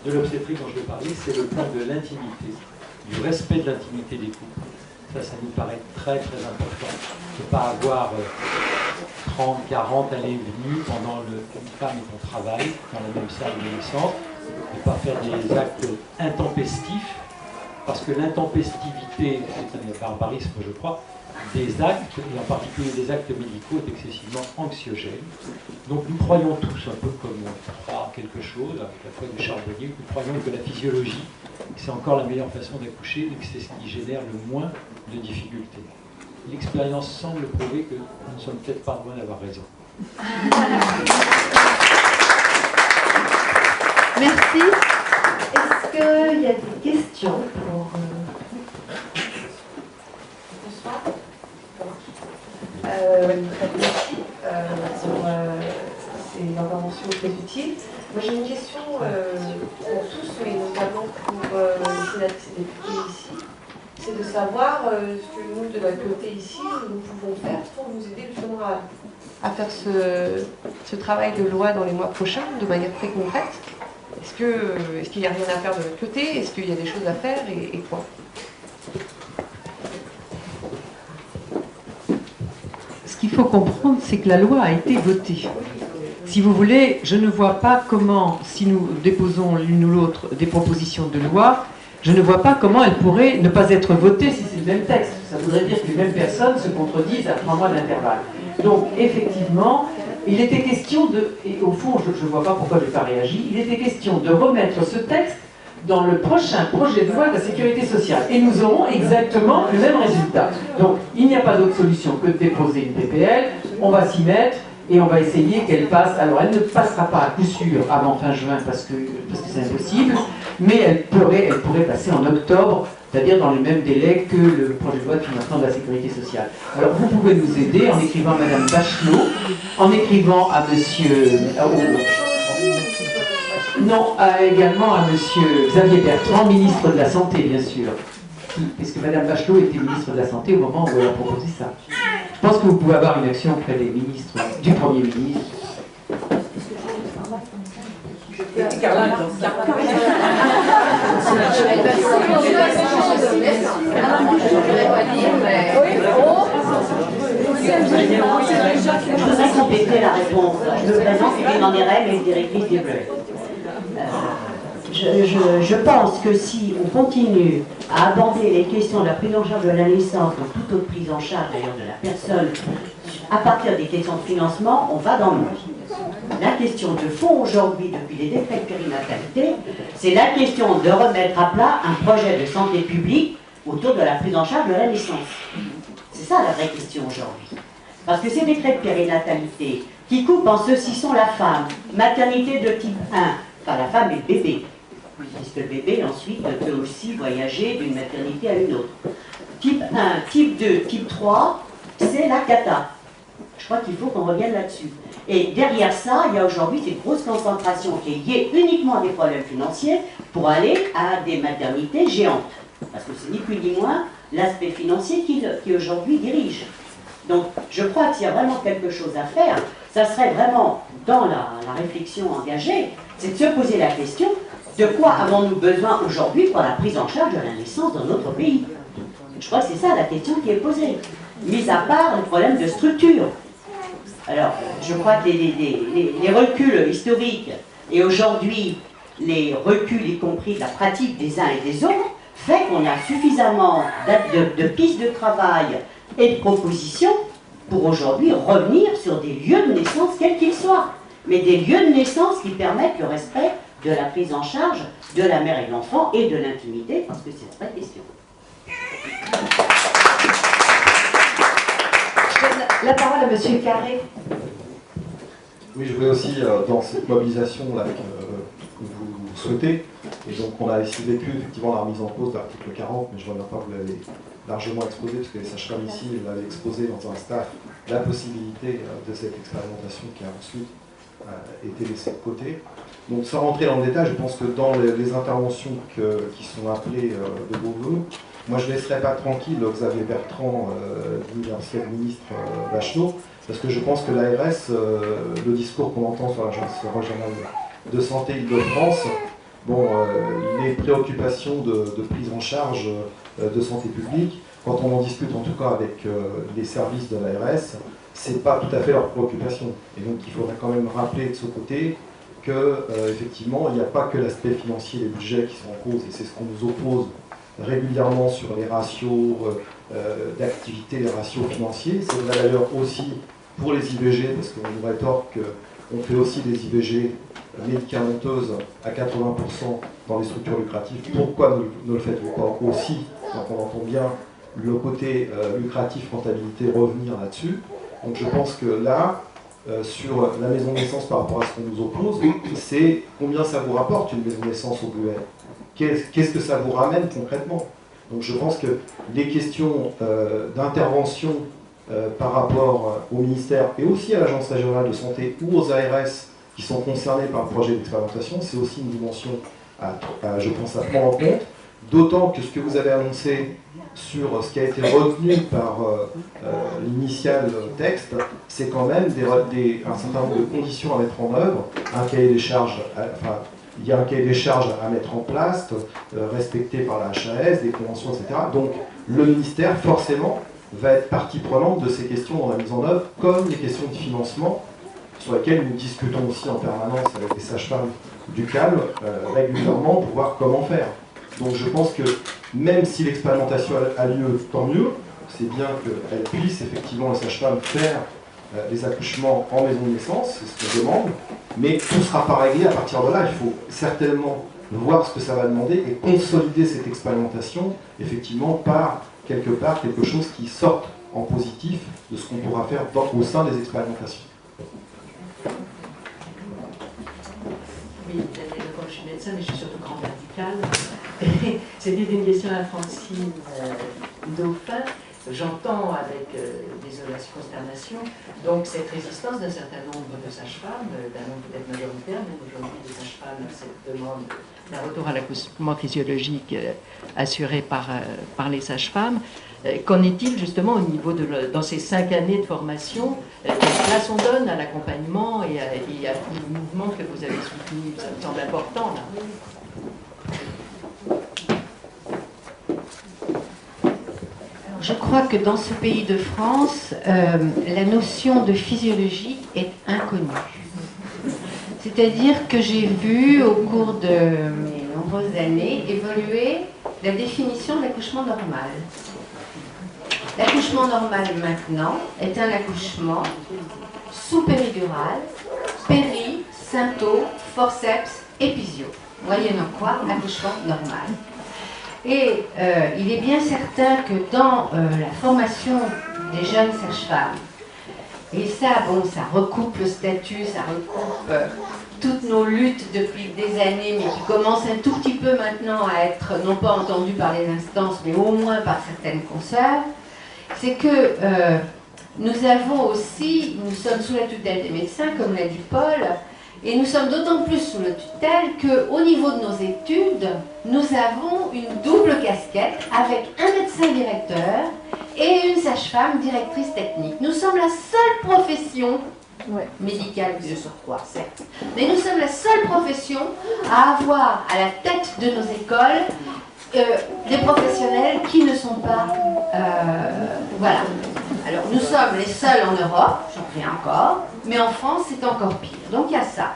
S19: de l'obstétrique dont je vais parler, c'est le plan de l'intimité, du respect de l'intimité des couples. Ça nous paraît très très important. De ne pas avoir 30, 40 allées et venues pendant qu'une femme est au travail, dans la même salle de naissance, de ne pas faire des actes intempestifs, parce que l'intempestivité, c'est un barbarisme je crois, des actes, et en particulier des actes médicaux, est excessivement anxiogène. Donc nous croyons tous, un peu comme on croit quelque chose, avec la foi du charbonnier, nous croyons que la physiologie, c'est encore la meilleure façon d'accoucher, et que c'est ce qui génère le moins de difficultés. L'expérience semble prouver que nous ne sommes peut-être pas loin d'avoir raison.
S11: Merci. Est-ce qu'il y a des questions pour...
S20: Bonsoir. Merci pour ces interventions très utiles. Moi j'ai une question pour tous, mais notamment pour les sénatrices et députés ici. C'est de savoir ce que nous, de notre côté ici, nous pouvons faire pour vous aider justement à faire ce travail de loi dans les mois prochains, de manière très concrète. Est-ce qu'il n'y a rien à faire de notre côté? Est-ce qu'il y a des choses à faire et quoi?
S21: Ce qu'il faut comprendre, c'est que la loi a été votée. Si vous voulez, je ne vois pas comment, si nous déposons l'une ou l'autre des propositions de loi, je ne vois pas comment elle pourrait ne pas être votée si c'est le même texte. Ça voudrait dire que les mêmes personnes se contredisent à 3 mois d'intervalle. Donc, effectivement, il était question de, et au fond, je ne vois pas pourquoi je n'ai pas réagi, il était question de remettre ce texte dans le prochain projet de loi de la sécurité sociale. Et nous aurons exactement le même résultat. Donc, il n'y a pas d'autre solution que de déposer une PPL, on va s'y mettre, et on va essayer qu'elle passe. Alors, elle ne passera pas à coup sûr avant fin juin parce que c'est impossible, mais elle pourrait passer en octobre, c'est-à-dire dans les mêmes délais que le projet de loi de financement de la sécurité sociale. Alors, vous pouvez nous aider en écrivant à Madame Bachelot, en écrivant à Monsieur... également à Monsieur Xavier Bertrand, ministre de la Santé, bien sûr. Puisque Madame Bachelot était ministre de la Santé au moment où elle a proposé ça. Je pense que vous pouvez avoir une action auprès des ministres, du Premier ministre.
S22: Je voudrais compléter la réponse. Je me présente Sylvie Mandérel, mais directrice des Bleus. Je pense que si on continue à aborder les questions de la prise en charge de la naissance, ou toute autre prise en charge d'ailleurs de la personne, à partir des questions de financement, on va dans le mur. La question de fond aujourd'hui, depuis les décrets de périnatalité, c'est la question de remettre à plat un projet de santé publique autour de la prise en charge de la naissance. C'est ça la vraie question aujourd'hui. Parce que ces décrets de périnatalité qui coupent en saucisson la femme, maternité de type 1, enfin la femme et le bébé, puisque le bébé ensuite peut aussi voyager d'une maternité à une autre. Type 1, type 2, type 3, c'est la cata. Je crois qu'il faut qu'on revienne là-dessus. Et derrière ça, il y a aujourd'hui cette grosse concentration qui est liée uniquement à des problèmes financiers pour aller à des maternités géantes. Parce que c'est ni plus ni moins l'aspect financier qui aujourd'hui dirige. Donc je crois que s'il y a vraiment quelque chose à faire, ça serait vraiment, dans la réflexion engagée, c'est de se poser la question, de quoi avons-nous besoin aujourd'hui pour la prise en charge de la naissance dans notre pays? Je crois que c'est ça la question qui est posée. Mis à part le problème de structure. Alors, je crois que les reculs historiques et aujourd'hui les reculs, y compris de la pratique des uns et des autres, fait qu'on a suffisamment de pistes de travail et de propositions pour aujourd'hui revenir sur des lieux de naissance, quels qu'ils soient, mais des lieux de naissance qui permettent le respect de la prise en charge de la mère et de l'enfant et de l'intimité, parce que c'est une vraie question.
S11: La parole à Monsieur Carré.
S1: Oui, je voulais aussi, dans cette mobilisation-là que vous souhaitez, et donc on a ici vécu effectivement la remise en cause de l'article 40, mais je ne reviens pas, vous l'avez largement exposé, parce que les sages-femmes ici l'avaient exposé dans un staff, la possibilité de cette expérimentation qui a ensuite été laissée de côté. Donc sans rentrer dans le détail, je pense que dans les interventions qui sont appelées de vos voeux, moi je ne laisserai pas tranquille Xavier Bertrand, l'ancien ministre Bachelot, parce que je pense que l'ARS, le discours qu'on entend sur l'agence régionale de santé Île-de-France, bon, les préoccupations de prise en charge de santé publique, quand on en discute en tout cas avec les services de l'ARS, c'est pas tout à fait leur préoccupation. Et donc il faudrait quand même rappeler de ce côté que effectivement il n'y a pas que l'aspect financier des budgets qui sont en cause, et c'est ce qu'on nous oppose régulièrement sur les ratios d'activité, les ratios financiers. C'est vrai d'ailleurs aussi pour les IVG, parce qu'on nous rétorque qu'on fait aussi des IVG médicamenteuses à 80% dans les structures lucratives. Pourquoi ne le faites-vous pas aussi, quand on entend bien le côté lucratif, rentabilité, revenir là-dessus? Donc je pense que là, sur la maison de naissance par rapport à ce qu'on nous oppose, c'est combien ça vous rapporte une maison de naissance au Buet? Qu'est-ce que ça vous ramène concrètement? Donc je pense que les questions d'intervention par rapport au ministère et aussi à l'Agence régionale de santé ou aux ARS qui sont concernés par le projet d'expérimentation, c'est aussi une dimension je pense, à prendre en compte, d'autant que ce que vous avez annoncé sur ce qui a été retenu par l'initial texte, c'est quand même un certain nombre de conditions à mettre en œuvre, un cahier des charges, il y a un cahier des charges à mettre en place, respecté par la HAS, des conventions, etc. Donc le ministère, forcément, va être partie prenante de ces questions dans la mise en œuvre, comme les questions de financement, sur lesquelles nous discutons aussi en permanence avec les sages-femmes du CALM, régulièrement, pour voir comment faire. Donc je pense que même si l'expérimentation a lieu, tant mieux, c'est bien qu'elle puisse effectivement, les sages-femmes, faire les accouchements en maison de naissance, c'est ce qu'on demande, mais tout ne sera pas réglé à partir de là. Il faut certainement voir ce que ça va demander et consolider cette expérimentation, effectivement, par quelque part quelque chose qui sorte en positif de ce qu'on pourra faire au sein des expérimentations.
S21: Oui, d'abord je suis médecin, mais je suis surtout grand radical. C'était une question à Francine Dauphin. J'entends avec désolation, consternation, donc cette résistance d'un certain nombre de sages-femmes, d'un nombre peut-être majoritaire, même aujourd'hui des sages-femmes, cette demande d'un retour à l'accouchement physiologique assuré par les sages-femmes. Qu'en est-il justement au niveau dans ces 5 années de formation, quelle place on donne à l'accompagnement et à tout le mouvement que vous avez soutenu? Ça me semble important là.
S22: Je crois que dans ce pays de France, la notion de physiologie est inconnue. C'est-à-dire que j'ai vu au cours de mes nombreuses années évoluer la définition de l'accouchement normal. L'accouchement normal maintenant est un accouchement sous péridurale, péri, sympto, forceps, épisio. Moyennant quoi, accouchement normal. Et il est bien certain que dans la formation des jeunes sages-femmes, et ça, bon, ça recoupe le statut, ça recoupe toutes nos luttes depuis des années, mais qui commencent un tout petit peu maintenant à être, non pas entendues par les instances, mais au moins par certaines consoeurs, c'est que nous sommes sous la tutelle des médecins, comme l'a dit Paul, et nous sommes d'autant plus sous la tutelle qu'au niveau de nos études, nous avons une double casquette avec un médecin directeur
S7: et une sage-femme directrice technique. Nous sommes la seule profession médicale de surcroît, certes, mais nous sommes la seule profession à avoir à la tête de nos écoles des professionnels qui ne sont pas... voilà. Alors, nous sommes les seuls en Europe, j'en prie encore, mais en France, c'est encore pire. Donc, il y a ça.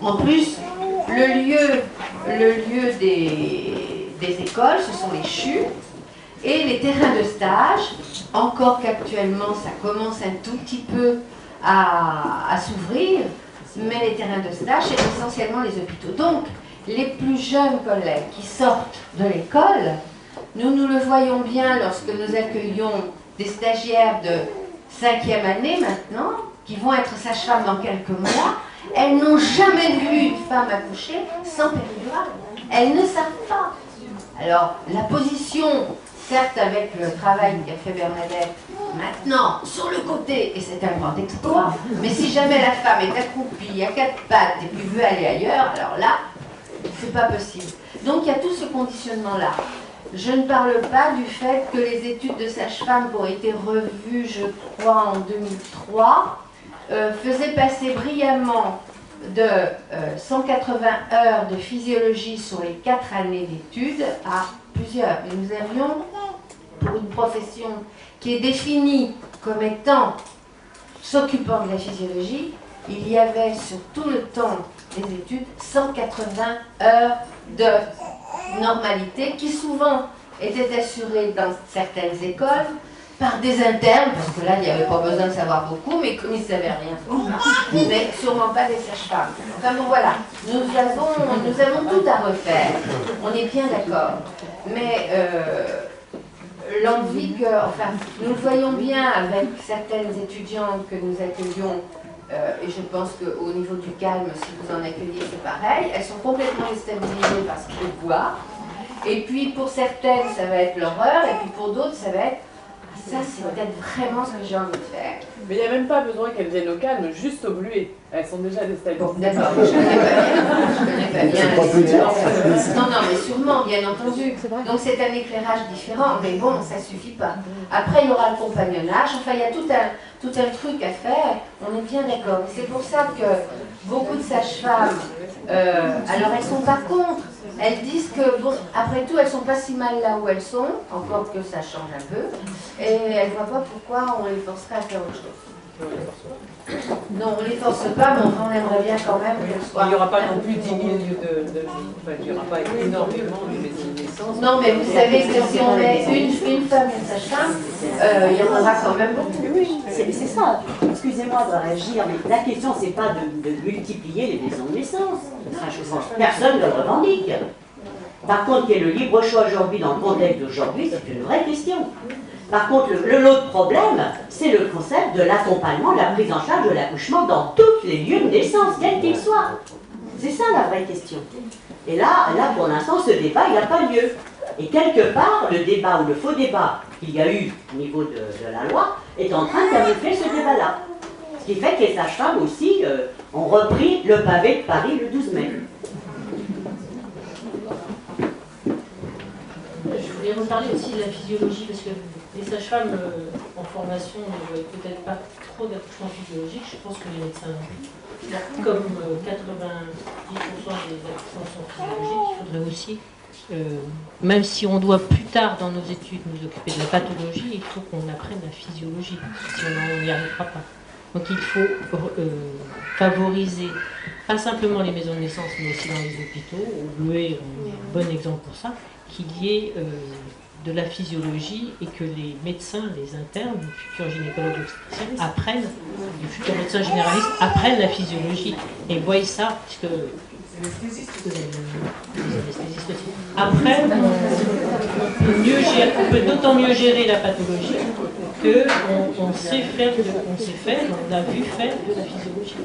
S7: En plus, le lieu des écoles, ce sont les CHU et les terrains de stage, encore qu'actuellement, ça commence un tout petit peu à s'ouvrir, mais les terrains de stage, c'est essentiellement les hôpitaux. Donc, les plus jeunes collègues qui sortent de l'école, nous le voyons bien lorsque nous accueillons des stagiaires de 5e année maintenant, qui vont être sages-femmes dans quelques mois, elles n'ont jamais vu une femme accoucher sans péridurale. Elles ne savent pas. Alors, la position, certes avec le travail qu'a fait Bernadette, maintenant, sur le côté, et c'est un grand exploit, mais si jamais la femme est accroupie à 4 pattes et puis veut aller ailleurs, alors là, c'est pas possible. Donc, il y a tout ce conditionnement-là. Je ne parle pas du fait que les études de sage-femme qui ont été revues, je crois, en 2003, faisaient passer brillamment de 180 heures de physiologie sur les 4 années d'études à plusieurs. Et nous avions, pour une profession qui est définie comme étant s'occupant de la physiologie, il y avait sur tout le temps des études 180 heures de normalité qui souvent étaient assurées dans certaines écoles par des internes, parce que là il n'y avait pas besoin de savoir beaucoup, mais comme ils ne savaient rien, mais sûrement pas des sages-femmes. Enfin bon voilà, nous avons tout à refaire, on est bien d'accord, mais l'envie que, enfin, nous le voyons bien avec certaines étudiantes que nous accueillons, et je pense qu'au niveau du calme, si vous en accueillez, c'est pareil, elles sont complètement déstabilisées par ce qu'il faut voir, et puis pour certaines, ça va être l'horreur, et puis pour d'autres, ça va être ça, c'est peut-être vraiment ce que j'ai envie de faire.
S17: Mais il n'y a même pas besoin qu'elles viennent au calme, juste au bluet. Elles sont déjà déstabilisées.
S7: Bon, d'accord, je connais pas bien la situation. Non, mais sûrement, bien entendu. Donc c'est un éclairage différent, mais bon, ça ne suffit pas. Après, il y aura le compagnonnage. Enfin, il y a tout un truc à faire. On est bien d'accord. C'est pour ça que beaucoup de sages-femmes, alors elles ne sont pas contre. Elles disent que, bon, après tout, elles ne sont pas si mal là où elles sont, encore que ça change un peu, et elles ne voient pas pourquoi on les forcerait à faire autre chose. Non, on ne les force pas, mais on aimerait bien quand même qu'elles soient...
S17: Il n'y aura pas non plus 10 000 lieux de vie, enfin, il n'y aura pas énormément de médecine de naissance.
S7: Non, mais vous savez que si on met une femme et une sage-femme, il y en aura quand même beaucoup.
S22: Oui, c'est ça. Excusez-moi de réagir, mais la question, c'est pas de multiplier les maisons de naissance. Personne ne le revendique. Par contre, qu'il y ait le libre choix aujourd'hui dans le contexte d'aujourd'hui, c'est une vraie question. Par contre, l'autre problème, c'est le concept de l'accompagnement, de la prise en charge de l'accouchement dans tous les lieux de naissance, quels qu'ils soient. C'est ça la vraie question. Et là pour l'instant, ce débat, il n'a pas lieu. Et quelque part, le débat ou le faux débat qu'il y a eu au niveau de la loi est en train de camoufler ce débat-là. Ce qui fait que les sages-femmes aussi ont repris le pavé de Paris le 12 mai.
S10: Je voulais reparler aussi de la physiologie, parce que les sages-femmes en formation ne voient peut-être pas trop d'accouchement physiologique. Je pense que les médecins, comme 90% des accouchements sont physiologiques, il faudrait aussi, même si on doit plus tard dans nos études nous occuper de la pathologie, il faut qu'on apprenne la physiologie, sinon on n'y arrivera pas. Donc il faut favoriser, pas simplement les maisons de naissance, mais aussi dans les hôpitaux. Au Bleuet, on est un bon exemple pour ça, qu'il y ait de la physiologie et que les médecins, les internes, les futurs gynécologues obstétriciens apprennent, les futurs médecins généralistes apprennent la physiologie et voient ça, puisque après, on peut d'autant mieux gérer la pathologie qu'on sait faire, on a vu faire de la physiologie.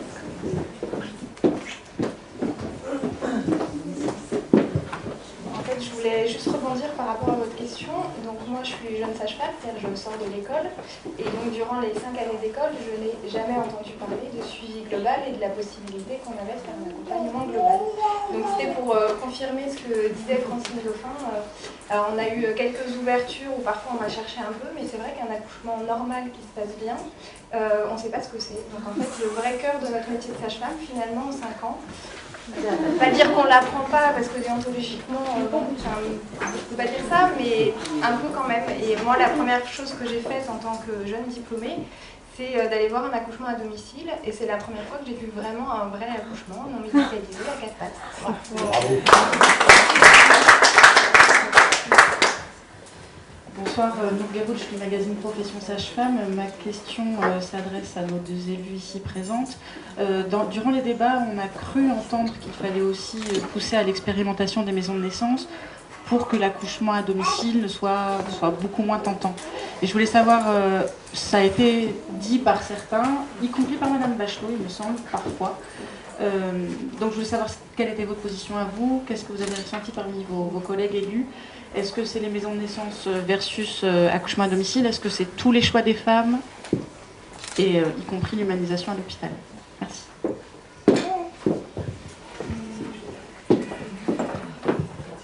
S13: En fait, je voulais
S4: voulais juste rebondir par rapport à votre question. Donc moi je suis jeune sage-femme, c'est-à-dire je sors de l'école. Et donc durant les 5 années d'école, je n'ai jamais entendu parler de suivi global et de la possibilité qu'on avait de faire un accompagnement global. Donc c'était pour confirmer ce que disait Francine Dauphin. Alors on a eu quelques ouvertures où parfois on a cherché un peu, mais c'est vrai qu'un accouchement normal qui se passe bien, on ne sait pas ce que c'est. Donc en fait le vrai cœur de notre métier de sage-femme, finalement en 5 ans, pas dire qu'on ne l'apprend pas parce que déontologiquement, bon, je ne peux pas dire ça, mais un peu quand même. Et moi, la première chose que j'ai faite en tant que jeune diplômée, c'est d'aller voir un accouchement à domicile. Et c'est la première fois que j'ai vu vraiment un vrai accouchement non médicalisé à 4 pattes.
S6: Bravo.
S23: Bonsoir, Nour Gaboutch du magazine Profession Sage-Femme. Ma question s'adresse à nos deux élus ici présentes. Durant les débats, on a cru entendre qu'il fallait aussi pousser à l'expérimentation des maisons de naissance pour que l'accouchement à domicile soit beaucoup moins tentant. Et je voulais savoir, ça a été dit par certains, y compris par Madame Bachelot, il me semble, parfois. Donc je voulais savoir quelle était votre position à vous, qu'est-ce que vous avez ressenti parmi vos collègues élus. Est-ce que c'est les maisons de naissance versus accouchement à domicile? Est-ce que c'est tous les choix des femmes, et y compris l'humanisation à l'hôpital? Merci.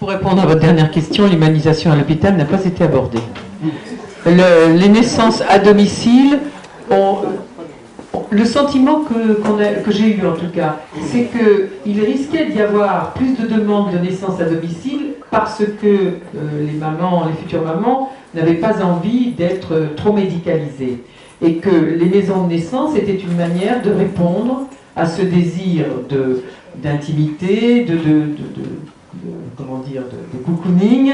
S21: Pour répondre à votre dernière question, l'humanisation à l'hôpital n'a pas été abordée. Les naissances à domicile, le sentiment que j'ai eu en tout cas, c'est qu'il risquait d'y avoir plus de demandes de naissance à domicile parce que les futures mamans n'avaient pas envie d'être trop médicalisées. Et que les maisons de naissance étaient une manière de répondre à ce désir d'intimité, de cocooning,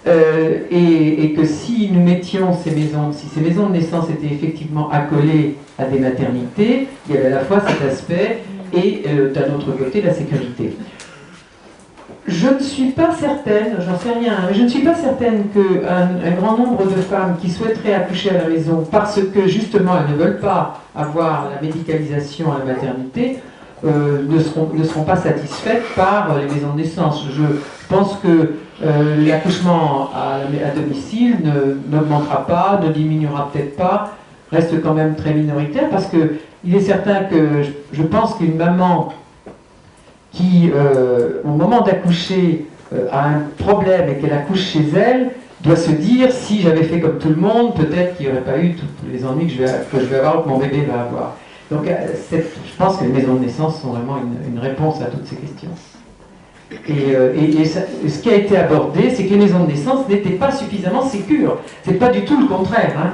S21: et que si nous mettions si ces maisons de naissance étaient effectivement accolées à des maternités, il y avait à la fois cet aspect et d'un autre côté la sécurité. Je ne suis pas certaine, j'en sais rien, mais je ne suis pas certaine qu'un grand nombre de femmes qui souhaiteraient accoucher à la maison parce que justement elles ne veulent pas avoir la médicalisation à la maternité ne seront pas satisfaites par les maisons de naissance. Je pense que l'accouchement à domicile n'augmentera pas, ne diminuera peut-être pas, reste quand même très minoritaire parce qu'il est certain que je pense qu'une maman qui, au moment d'accoucher, a un problème et qu'elle accouche chez elle, doit se dire, si j'avais fait comme tout le monde, peut-être qu'il n'y aurait pas eu tous les ennuis que je vais avoir ou que mon bébé va avoir. Donc je pense que les maisons de naissance sont vraiment une réponse à toutes ces questions. Et ce qui a été abordé, c'est que les maisons de naissance n'étaient pas suffisamment sécures. C'est pas du tout le contraire, hein.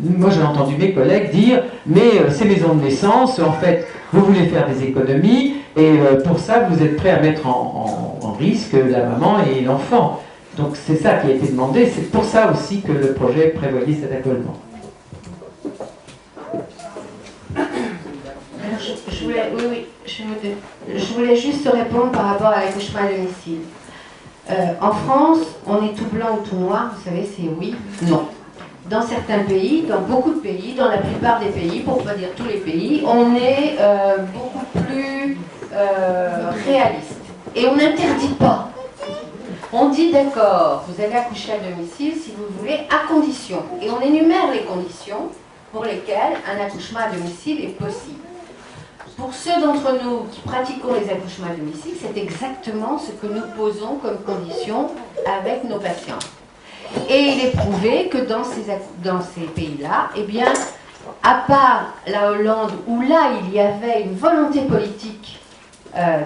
S21: Moi j'ai entendu mes collègues dire, mais ces maisons de naissance, en fait, vous voulez faire des économies, et pour ça vous êtes prêt à mettre en risque la maman et l'enfant. Donc c'est ça qui a été demandé, c'est pour ça aussi que le projet prévoyait cet accolement.
S18: Je voulais juste répondre par rapport à l'accouchement à domicile. En France, on est tout blanc ou tout noir, vous savez, c'est oui, non. Dans certains pays, dans beaucoup de pays, dans la plupart des pays, pour ne pas dire tous les pays, on est beaucoup plus réaliste. Et on n'interdit pas. On dit d'accord, vous allez accoucher à domicile si vous voulez, à condition. Et on énumère les conditions pour lesquelles un accouchement à domicile est possible. Pour ceux d'entre nous qui pratiquons les accouchements à domicile, c'est exactement ce que nous posons comme condition avec nos patients. Et il est prouvé que dans ces pays-là, eh bien, à part la Hollande, où là il y avait une volonté politique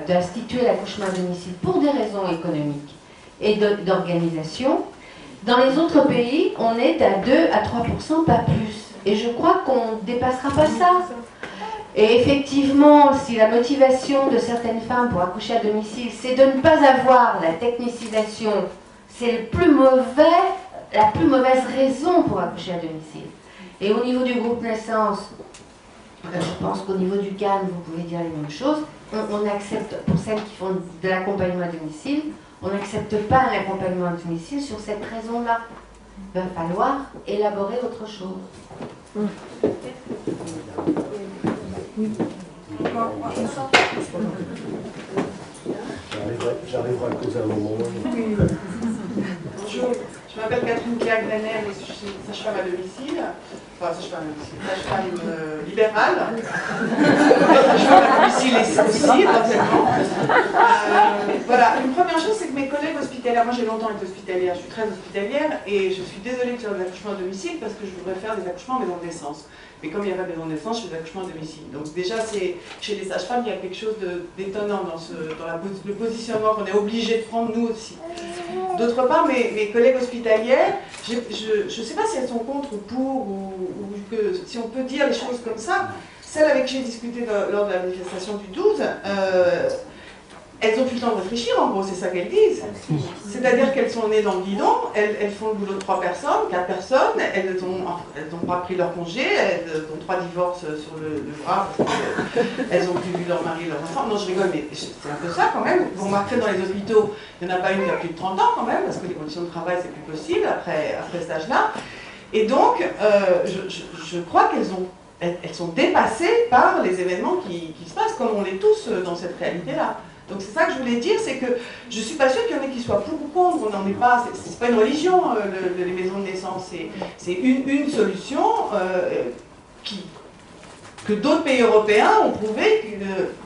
S18: d'instituer l'accouchement à domicile pour des raisons économiques et d'organisation, dans les autres pays, on est à 2 à 3%, pas plus. Et je crois qu'on ne dépassera pas ça. Et effectivement, si la motivation de certaines femmes pour accoucher à domicile, c'est de ne pas avoir la technicisation, c'est la plus mauvaise raison pour accoucher à domicile. Et au niveau du groupe naissance, je pense qu'au niveau du CAN, vous pouvez dire les mêmes choses. On accepte, pour celles qui font de l'accompagnement à domicile, on n'accepte pas un accompagnement à domicile sur cette raison-là. Il va falloir élaborer autre chose.
S6: J'arriverai à causer un moment.
S8: Oui. Bonjour, je m'appelle Catherine Claire-Grenet et je suis sage-femme à domicile. Enfin, sage-femme libérale. Sage-femme à domicile aussi, éventuellement. Voilà, une première chose, c'est que mes collègues hospitalières, moi j'ai longtemps été hospitalière, je suis très hospitalière, et je suis désolée de faire des accouchements à domicile parce que je voudrais faire des accouchements en maison de naissance. Mais comme il n'y a pas de maison de naissance, je fais des accouchements à domicile. Donc déjà, chez les sages-femmes, il y a quelque chose d'étonnant dans le positionnement qu'on est obligé de prendre nous aussi. D'autre part, mes collègues hospitalières, je ne sais pas si elles sont contre ou pour, ou si on peut dire les choses comme ça. Celles avec qui j'ai discuté lors de la manifestation du 12, elles ont plus le temps de réfléchir, en gros, c'est ça qu'elles disent. C'est-à-dire qu'elles sont nées dans le guidon, elles font le boulot de 3 personnes, 4 personnes, elles n'ont pas pris leur congé, elles ont 3 divorces sur le bras, parce qu'elles ont plus vu leur mari et leurs enfants. Non, je rigole, mais c'est un peu ça quand même. Vous remarquerez dans les hôpitaux, il n'y en a pas une qui a plus de 30 ans quand même, parce que les conditions de travail, c'est plus possible après cet âge-là. Et donc, je crois qu'elles sont dépassées par les événements qui se passent, comme on est tous dans cette réalité-là. Donc c'est ça que je voulais dire, c'est que je ne suis pas sûre qu'il y en ait qui soient pour ou contre, on n'en est pas, c'est pas une religion, les maisons de naissance, c'est une solution que d'autres pays européens ont prouvé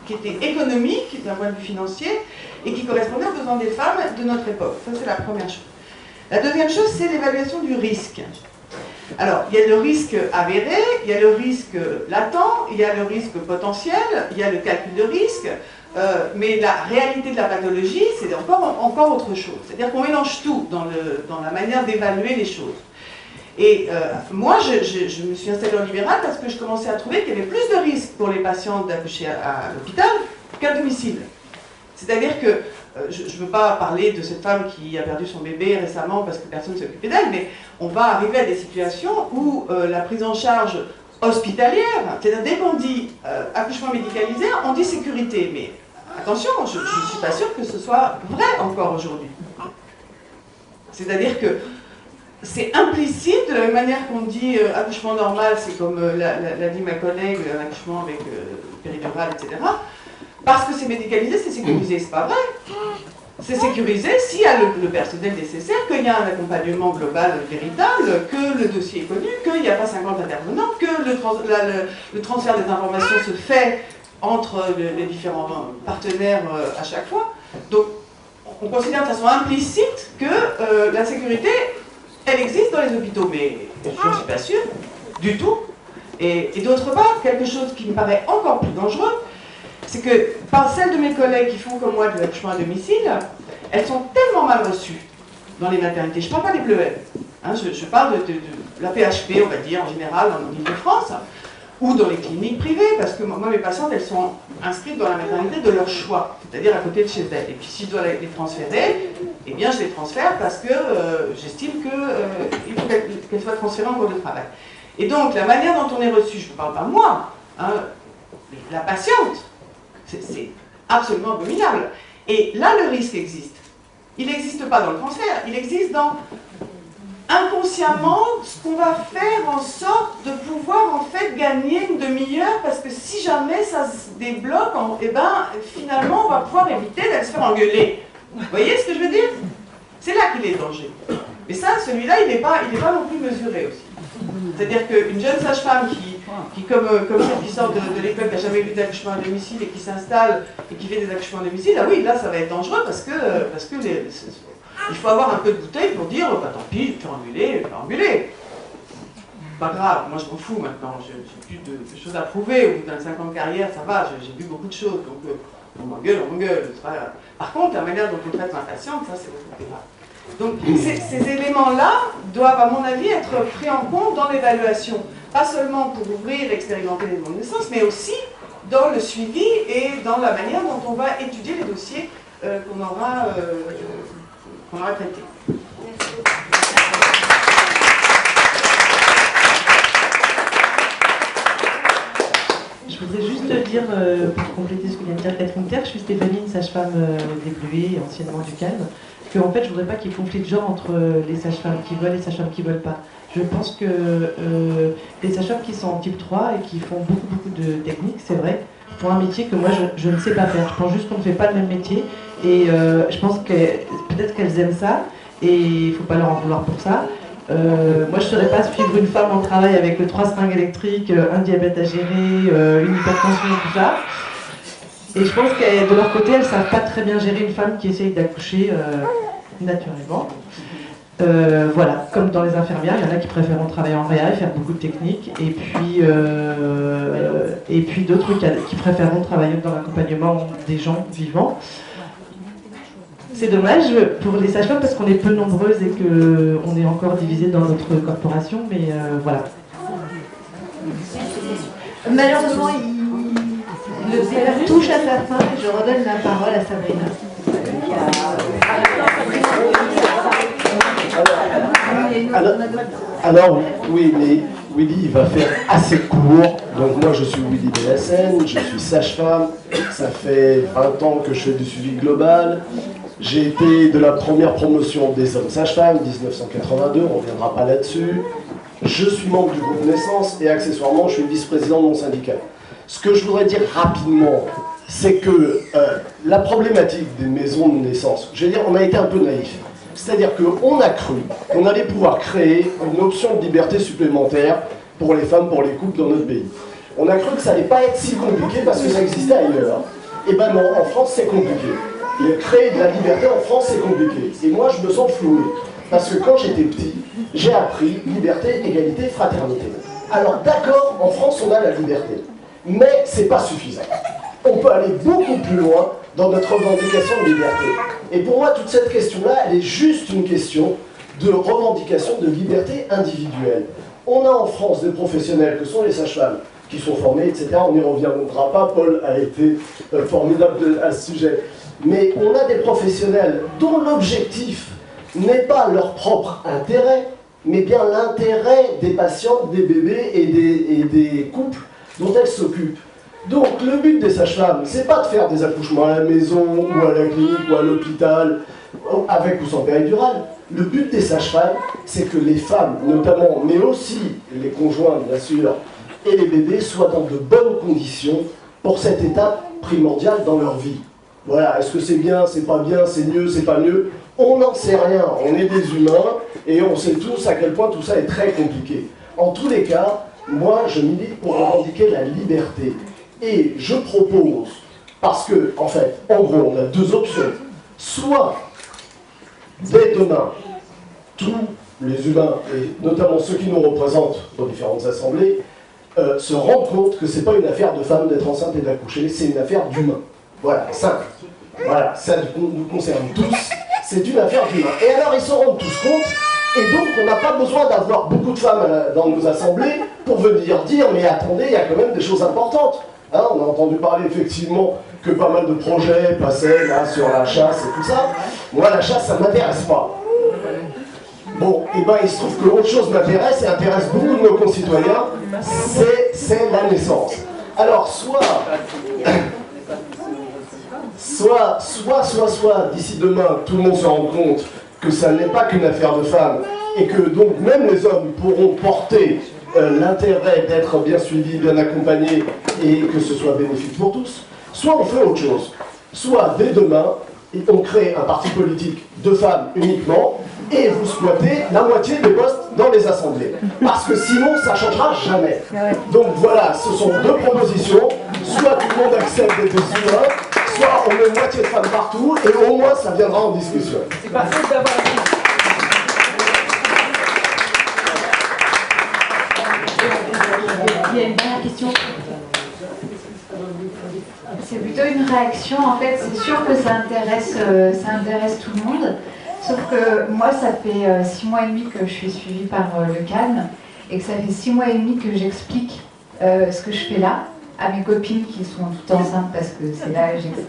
S8: qui était économique d'un point de vue financier et qui correspondait aux besoins des femmes de notre époque. Ça c'est la première chose. La deuxième chose, c'est l'évaluation du risque. Alors, il y a le risque avéré, il y a le risque latent, il y a le risque potentiel, il y a le calcul de risque, mais la réalité de la pathologie, c'est encore autre chose. C'est-à-dire qu'on mélange tout dans la manière d'évaluer les choses. Et moi, je me suis installée en libéral parce que je commençais à trouver qu'il y avait plus de risques pour les patientes d'accoucher à l'hôpital qu'à domicile. C'est-à-dire que, je ne veux pas parler de cette femme qui a perdu son bébé récemment parce que personne ne s'est occupé d'elle, mais on va arriver à des situations où la prise en charge hospitalière, c'est-à-dire dès qu'on dit accouchement médicalisé, on dit sécurité. Mais attention, je ne suis pas sûre que ce soit vrai encore aujourd'hui. C'est-à-dire que c'est implicite, de la même manière qu'on dit accouchement normal, c'est comme l'a dit ma collègue, un accouchement avec péridurale, etc. Parce que c'est médicalisé, c'est sécurisé, c'est pas vrai. C'est sécurisé s'il y a le personnel nécessaire, qu'il y a un accompagnement global véritable, que le dossier est connu, qu'il n'y a pas 50 intervenants, que le transfert des informations se fait entre les différents partenaires à chaque fois. Donc, on considère de façon implicite que la sécurité, elle existe dans les hôpitaux, mais je ne suis pas sûre du tout. Et d'autre part, quelque chose qui me paraît encore plus dangereux, c'est que par celles de mes collègues qui font comme moi de l'accouchement à domicile, elles sont tellement mal reçues dans les maternités. Je ne parle pas des bleuets, hein, je parle de la PHP, on va dire, en général, en Ile-de-France, ou dans les cliniques privées, parce que moi, mes patientes, elles sont inscrites dans la maternité de leur choix, c'est-à-dire à côté de chez elles. Et puis si je dois les transférer, eh bien je les transfère parce que j'estime qu'il faut qu'elles soient transférées en cours de travail. Et donc, la manière dont on est reçu, je ne parle pas moi, hein, la patiente, c'est absolument abominable. Et là, le risque existe. Il n'existe pas dans le transfert, il existe dans inconsciemment ce qu'on va faire en sorte de pouvoir en fait gagner une demi-heure, parce que si jamais ça se débloque, eh ben, finalement on va pouvoir éviter d'aller se faire engueuler. Vous voyez ce que je veux dire? C'est là qu'il est le danger. Mais ça, celui-là, il n'est pas non plus mesuré aussi. C'est-à-dire qu'une jeune sage-femme qui comme celle qui sort de l'école, qui n'a jamais vu d'accouchement à domicile et qui s'installe et qui fait des accouchements à domicile, ah oui, là ça va être dangereux parce que il faut avoir un peu de bouteille pour dire, bah, tant pis, je vais me faire engueuler. Pas grave, moi je m'en fous maintenant, j'ai plus de choses à prouver, au bout d'un 5 ans de carrière, ça va, j'ai vu beaucoup de choses, donc on m'engueule. Par contre, la manière dont on traite ma patiente, ça c'est beaucoup plus grave. Donc ces éléments-là doivent, à mon avis, être pris en compte dans l'évaluation. Pas seulement pour ouvrir et expérimenter les demandes de naissance, mais aussi dans le suivi et dans la manière dont on va étudier les dossiers qu'on aura traités. Merci.
S9: Je voudrais juste dire, pour compléter ce que vient de dire Catherine Claire, je suis Stéphanie, une sage-femme des Bleuets, anciennement du Calme, qu'en fait je ne voudrais pas qu'il y ait conflit de genre entre les sages-femmes qui veulent et les sages-femmes qui ne veulent pas. Je pense que les sages-femmes qui sont en type 3 et qui font beaucoup de techniques, c'est vrai, font un métier que moi je ne sais pas faire. Je pense juste qu'on ne fait pas le même métier Et je pense que peut-être qu'elles aiment ça, et il ne faut pas leur en vouloir pour ça. Moi, je ne saurais pas suivre une femme en travail avec 3 seringues électriques, un diabète à gérer, une hypertension et tout ça. Et je pense que de leur côté, elles ne savent pas très bien gérer une femme qui essaye d'accoucher naturellement. Voilà, comme dans les infirmières, il y en a qui préfèrent travailler en réa et faire beaucoup de techniques, et puis d'autres qui préfèrent travailler dans l'accompagnement des gens vivants. C'est dommage pour les sages-femmes parce qu'on est peu nombreuses et qu'on est encore divisé dans notre corporation, mais voilà.
S11: Malheureusement, le débat touche à sa fin et je redonne la parole à Sabrina.
S2: Alors, oui, mais Willy, il va faire assez court. Donc moi, je suis Willy BSN, je suis sage-femme. Ça fait 20 ans que je fais du suivi global. J'ai été de la première promotion des hommes sages-femmes, 1982, on ne reviendra pas là-dessus. Je suis membre du groupe Naissance et accessoirement, je suis vice-président de mon syndicat. Ce que je voudrais dire rapidement, c'est que la problématique des maisons de naissance, je veux dire, on a été un peu naïf. C'est-à-dire qu'on a cru qu'on allait pouvoir créer une option de liberté supplémentaire pour les femmes, pour les couples dans notre pays. On a cru que ça n'allait pas être si compliqué parce que ça existait ailleurs. Et ben non, en France, c'est compliqué. Créer de la liberté en France, c'est compliqué. Et moi, je me sens floué. Parce que quand j'étais petit, j'ai appris liberté, égalité, fraternité. Alors d'accord, en France, on a la liberté. Mais c'est pas suffisant. On peut aller beaucoup plus loin dans notre revendication de liberté. Et pour moi, toute cette question-là, elle est juste une question de revendication de liberté individuelle. On a en France des professionnels que sont les sages-femmes, qui sont formés, etc. On n'y reviendra pas, Paul a été formidable à ce sujet. Mais on a des professionnels dont l'objectif n'est pas leur propre intérêt, mais bien l'intérêt des patientes, des bébés et des couples dont elles s'occupent. Donc le but des sages-femmes, c'est pas de faire des accouchements à la maison, ou à la clinique, ou à l'hôpital, avec ou sans péridurale. Le but des sages-femmes, c'est que les femmes, notamment, mais aussi les conjoints, bien sûr, et les bébés soient dans de bonnes conditions pour cette étape primordiale dans leur vie. Voilà, est-ce que c'est bien, c'est pas bien, c'est mieux, c'est pas mieux? On n'en sait rien, on est des humains et on sait tous à quel point tout ça est très compliqué. En tous les cas, moi je milite pour revendiquer la liberté. Et je propose, parce que, en fait, en gros, on a 2 options. Soit, dès demain, tous les humains, et notamment ceux qui nous représentent dans différentes assemblées, se rendent compte que c'est pas une affaire de femme d'être enceinte et d'accoucher, c'est une affaire d'humain. Voilà, simple. Voilà, ça nous concerne tous, c'est une affaire d'humain. Et alors ils se rendent tous compte, et donc on n'a pas besoin d'avoir beaucoup de femmes dans nos assemblées pour venir dire, mais attendez, il y a quand même des choses importantes. Hein, on a entendu parler effectivement que pas mal de projets passaient là sur la chasse et tout ça. Moi la chasse, ça ne m'intéresse pas. Bon, et ben il se trouve que autre chose m'intéresse et intéresse beaucoup de nos concitoyens, c'est la naissance. Alors soit, d'ici demain, tout le monde se rend compte que ça n'est pas qu'une affaire de femmes et que donc même les hommes pourront porter l'intérêt d'être bien suivis, bien accompagnés et que ce soit bénéfique pour tous, soit on fait autre chose. Soit dès demain, on crée un parti politique de femmes uniquement et vous squattez la moitié des postes dans les assemblées. Parce que sinon, ça ne changera jamais. Donc voilà, ce sont 2 propositions. Soit tout le monde accepte d'être des humains, soit on met moitié de femmes partout et au moins ça viendra en discussion.
S17: C'est pas faute d'avoir
S11: Il y a une dernière question. C'est plutôt une réaction. En fait, c'est sûr que ça intéresse tout le monde. Sauf que moi, ça fait 6 mois et demi que je suis suivie par le CALM et que ça fait 6 mois et demi que j'explique ce que je fais là à mes copines qui sont toutes enceintes parce que c'est l'âge, etc.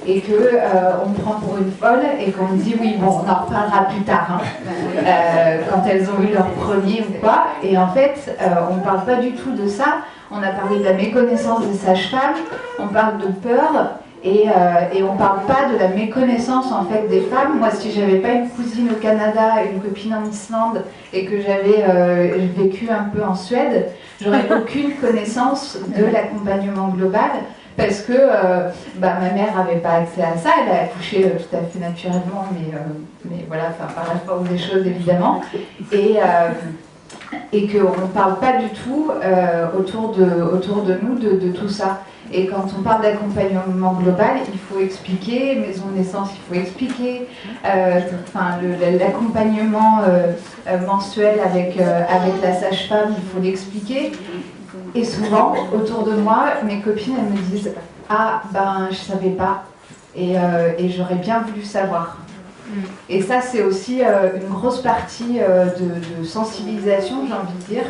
S11: Et qu'on me prend pour une folle et qu'on me dit oui, bon, on en reparlera plus tard, hein, quand elles ont eu leur premier ou quoi. Et en fait, on ne parle pas du tout de ça. On a parlé de la méconnaissance des sages-femmes, on parle de peur. Et on ne parle pas de la méconnaissance en fait des femmes. Moi, si j'avais pas une cousine au Canada, une copine en Islande et que j'avais vécu un peu en Suède, j'aurais aucune connaissance de l'accompagnement global
S3: parce que ma mère n'avait pas accès à ça, elle a accouché tout à fait naturellement, mais voilà, par la force des choses évidemment, et qu'on ne parle pas du tout autour de nous de tout ça. Et quand on parle d'accompagnement global, il faut expliquer, maison de naissance, il faut expliquer, l'accompagnement mensuel avec la sage-femme, il faut l'expliquer. Et souvent, autour de moi, mes copines, elles me disent « Ah, ben, je savais pas, et j'aurais bien voulu savoir ». Et ça, c'est aussi une grosse partie de sensibilisation, j'ai envie de dire,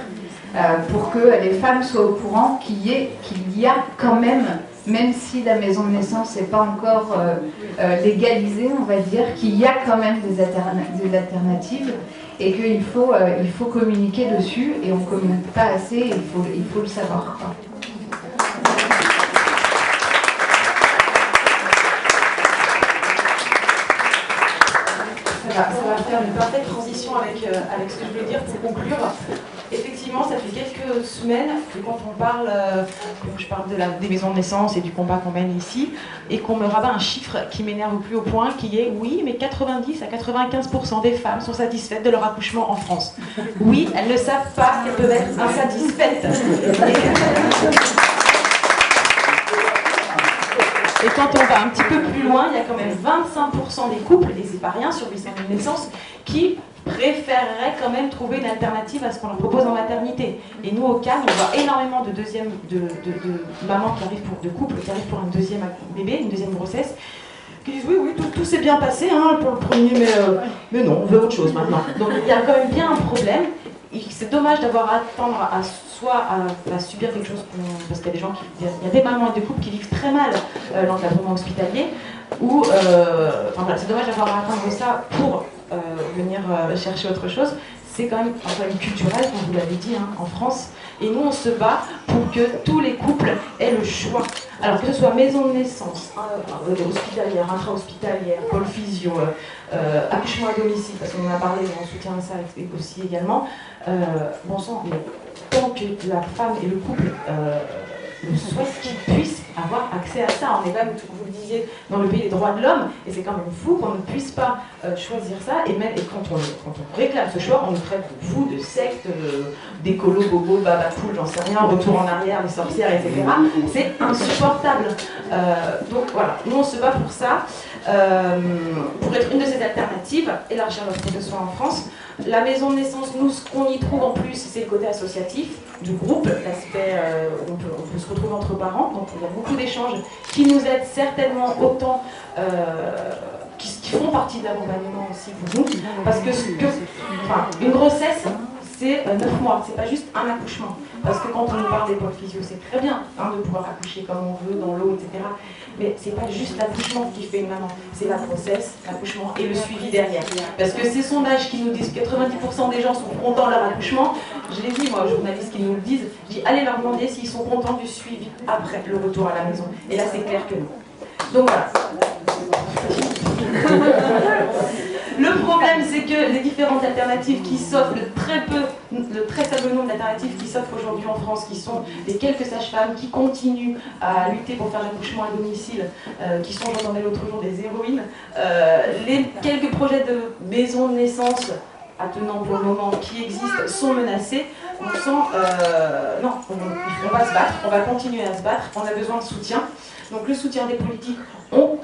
S3: pour que les femmes soient au courant qu'il y a quand même si la maison de naissance n'est pas encore légalisée, on va dire, qu'il y a quand même des alternatives et qu'il faut communiquer dessus, et on ne communique pas assez, il faut le savoir.
S23: Ça va faire une parfaite transition avec ce que je voulais dire pour conclure. Effectivement, ça fait quelques semaines que quand on parle, je parle des maisons de naissance et du combat qu'on mène ici, et qu'on me rabat un chiffre qui m'énerve au plus haut point, qui est oui, mais 90 à 95% des femmes sont satisfaites de leur accouchement en France. Oui, elles ne savent pas qu'elles peuvent être insatisfaites. Et quand on va un petit peu plus loin, il y a quand même 25% des couples, et c'est pas rien sur 800 000 naissances, qui préféreraient quand même trouver une alternative à ce qu'on leur propose en maternité. Et nous, au CAN, on voit énormément de mamans qui arrivent de couples qui arrivent pour un deuxième bébé, une deuxième grossesse, qui disent oui, tout s'est bien passé pour le premier, mais non, on veut autre chose maintenant. Donc il y a quand même bien un problème. C'est dommage d'avoir à attendre à subir quelque chose, parce qu'il y a des gens il y a des mamans et des couples qui vivent très mal l'encadrement hospitalier, ou c'est dommage d'avoir à attendre ça pour venir chercher autre chose. C'est quand même un problème culturel, comme vous l'avez dit, en France. Et nous, on se bat pour que tous les couples aient le choix. Alors que ce soit maison de naissance, hospitalière, intra-hospitalière, pôle physio, accouchement à domicile, parce qu'on en a parlé, on soutient ça aussi également. Bon sang, mais tant que la femme et le couple le souhaitent, qu'ils puissent avoir accès à ça. On est même, vous le disiez, dans le pays des droits de l'homme, et c'est quand même fou qu'on ne puisse pas choisir ça, et quand on réclame ce choix, on nous traite de fous, de sectes, d'écolo, bobo, babapoule, j'en sais rien, retour en arrière, les sorcières, etc. C'est insupportable. Donc voilà, nous on se bat pour ça, pour être une de ces alternatives, élargir l'offre de soins en France. La maison de naissance, nous, ce qu'on y trouve en plus, c'est le côté associatif du groupe, l'aspect où on peut se retrouver entre parents, donc il y a beaucoup d'échanges qui nous aident certainement autant, qui font partie de l'accompagnement aussi pour nous, parce que une grossesse, c'est 9 mois, c'est pas juste un accouchement. Parce que quand on nous parle des pôles physio, c'est très bien de pouvoir accoucher comme on veut, dans l'eau, etc. Mais c'est pas juste l'accouchement qui fait une maman, c'est la grossesse, l'accouchement et le suivi derrière. Parce que ces sondages qui nous disent que 90% des gens sont contents de leur accouchement, je l'ai dit moi aux journalistes qui nous le disent, je dis allez leur demander s'ils sont contents du suivi après le retour à la maison. Et là c'est clair que non. Donc voilà. Le problème, c'est que les différentes alternatives qui s'offrent, le très faible nombre d'alternatives qui s'offrent aujourd'hui en France, qui sont les quelques sages-femmes qui continuent à lutter pour faire l'accouchement à domicile, qui sont, j'entendais l'autre jour, des héroïnes, les quelques projets de maisons de naissance attenant pour le moment qui existent sont menacés. On sent, non, on va se battre, on va continuer à se battre, on a besoin de soutien. Donc le soutien des politiques, on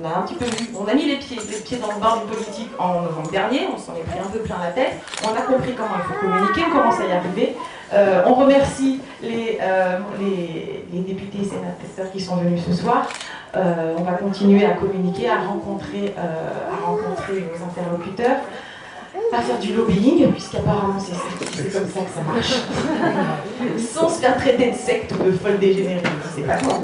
S23: a un petit peu vu, on a mis les pieds dans le bain du politique en novembre dernier, on s'en est pris un peu plein la tête, on a compris comment il faut communiquer, on commence à y arriver. On remercie les députés et sénateurs qui sont venus ce soir. On va continuer à communiquer, à rencontrer nos interlocuteurs, à faire du lobbying, puisqu'apparemment c'est comme ça que ça marche, sans se faire traiter de secte ou de folle dégénérée, je sais pas quoi.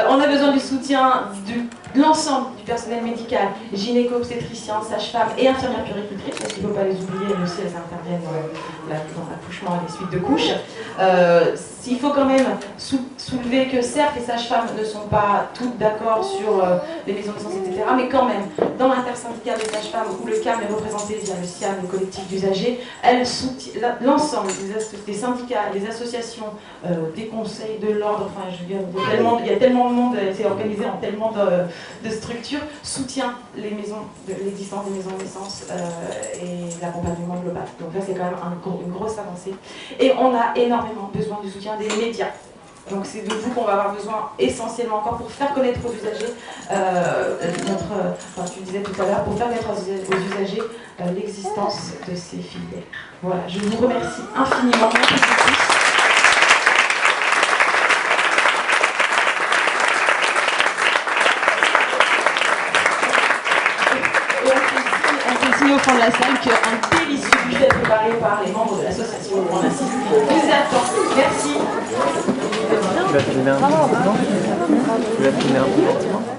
S23: On a besoin du soutien de l'ensemble du personnel médical, gynéco-obstétriciens, sages-femmes et infirmières puéricultrices, parce qu'il ne faut pas les oublier, elles aussi elles interviennent dans l'accouchement et les suites de couches. Il faut quand même soulever que certes les sages-femmes ne sont pas toutes d'accord sur les maisons de naissance, etc., mais quand même, dans syndicat des sages-femmes, où le CAM est représenté via le SIAM, le collectif d'usagers, l'ensemble des syndicats, des associations, des conseils de l'ordre, enfin je veux dire, il y a tellement de monde, c'est organisé en tellement de structures, soutient l'existence des maisons de naissance et l'accompagnement global. Donc là c'est quand même une grosse avancée. Et on a énormément besoin du soutien des médias. Donc c'est de vous qu'on va avoir besoin essentiellement encore pour faire connaître aux usagers, tu disais tout à l'heure, pour faire connaître aux usagers l'existence de ces filières. Voilà, je vous remercie infiniment. Au fond de la salle qu'un délicieux buffet préparé par les membres de l'association vous attend. Merci.
S6: Tu vas filmer un petit peu? Tu vas filmer un petit peu?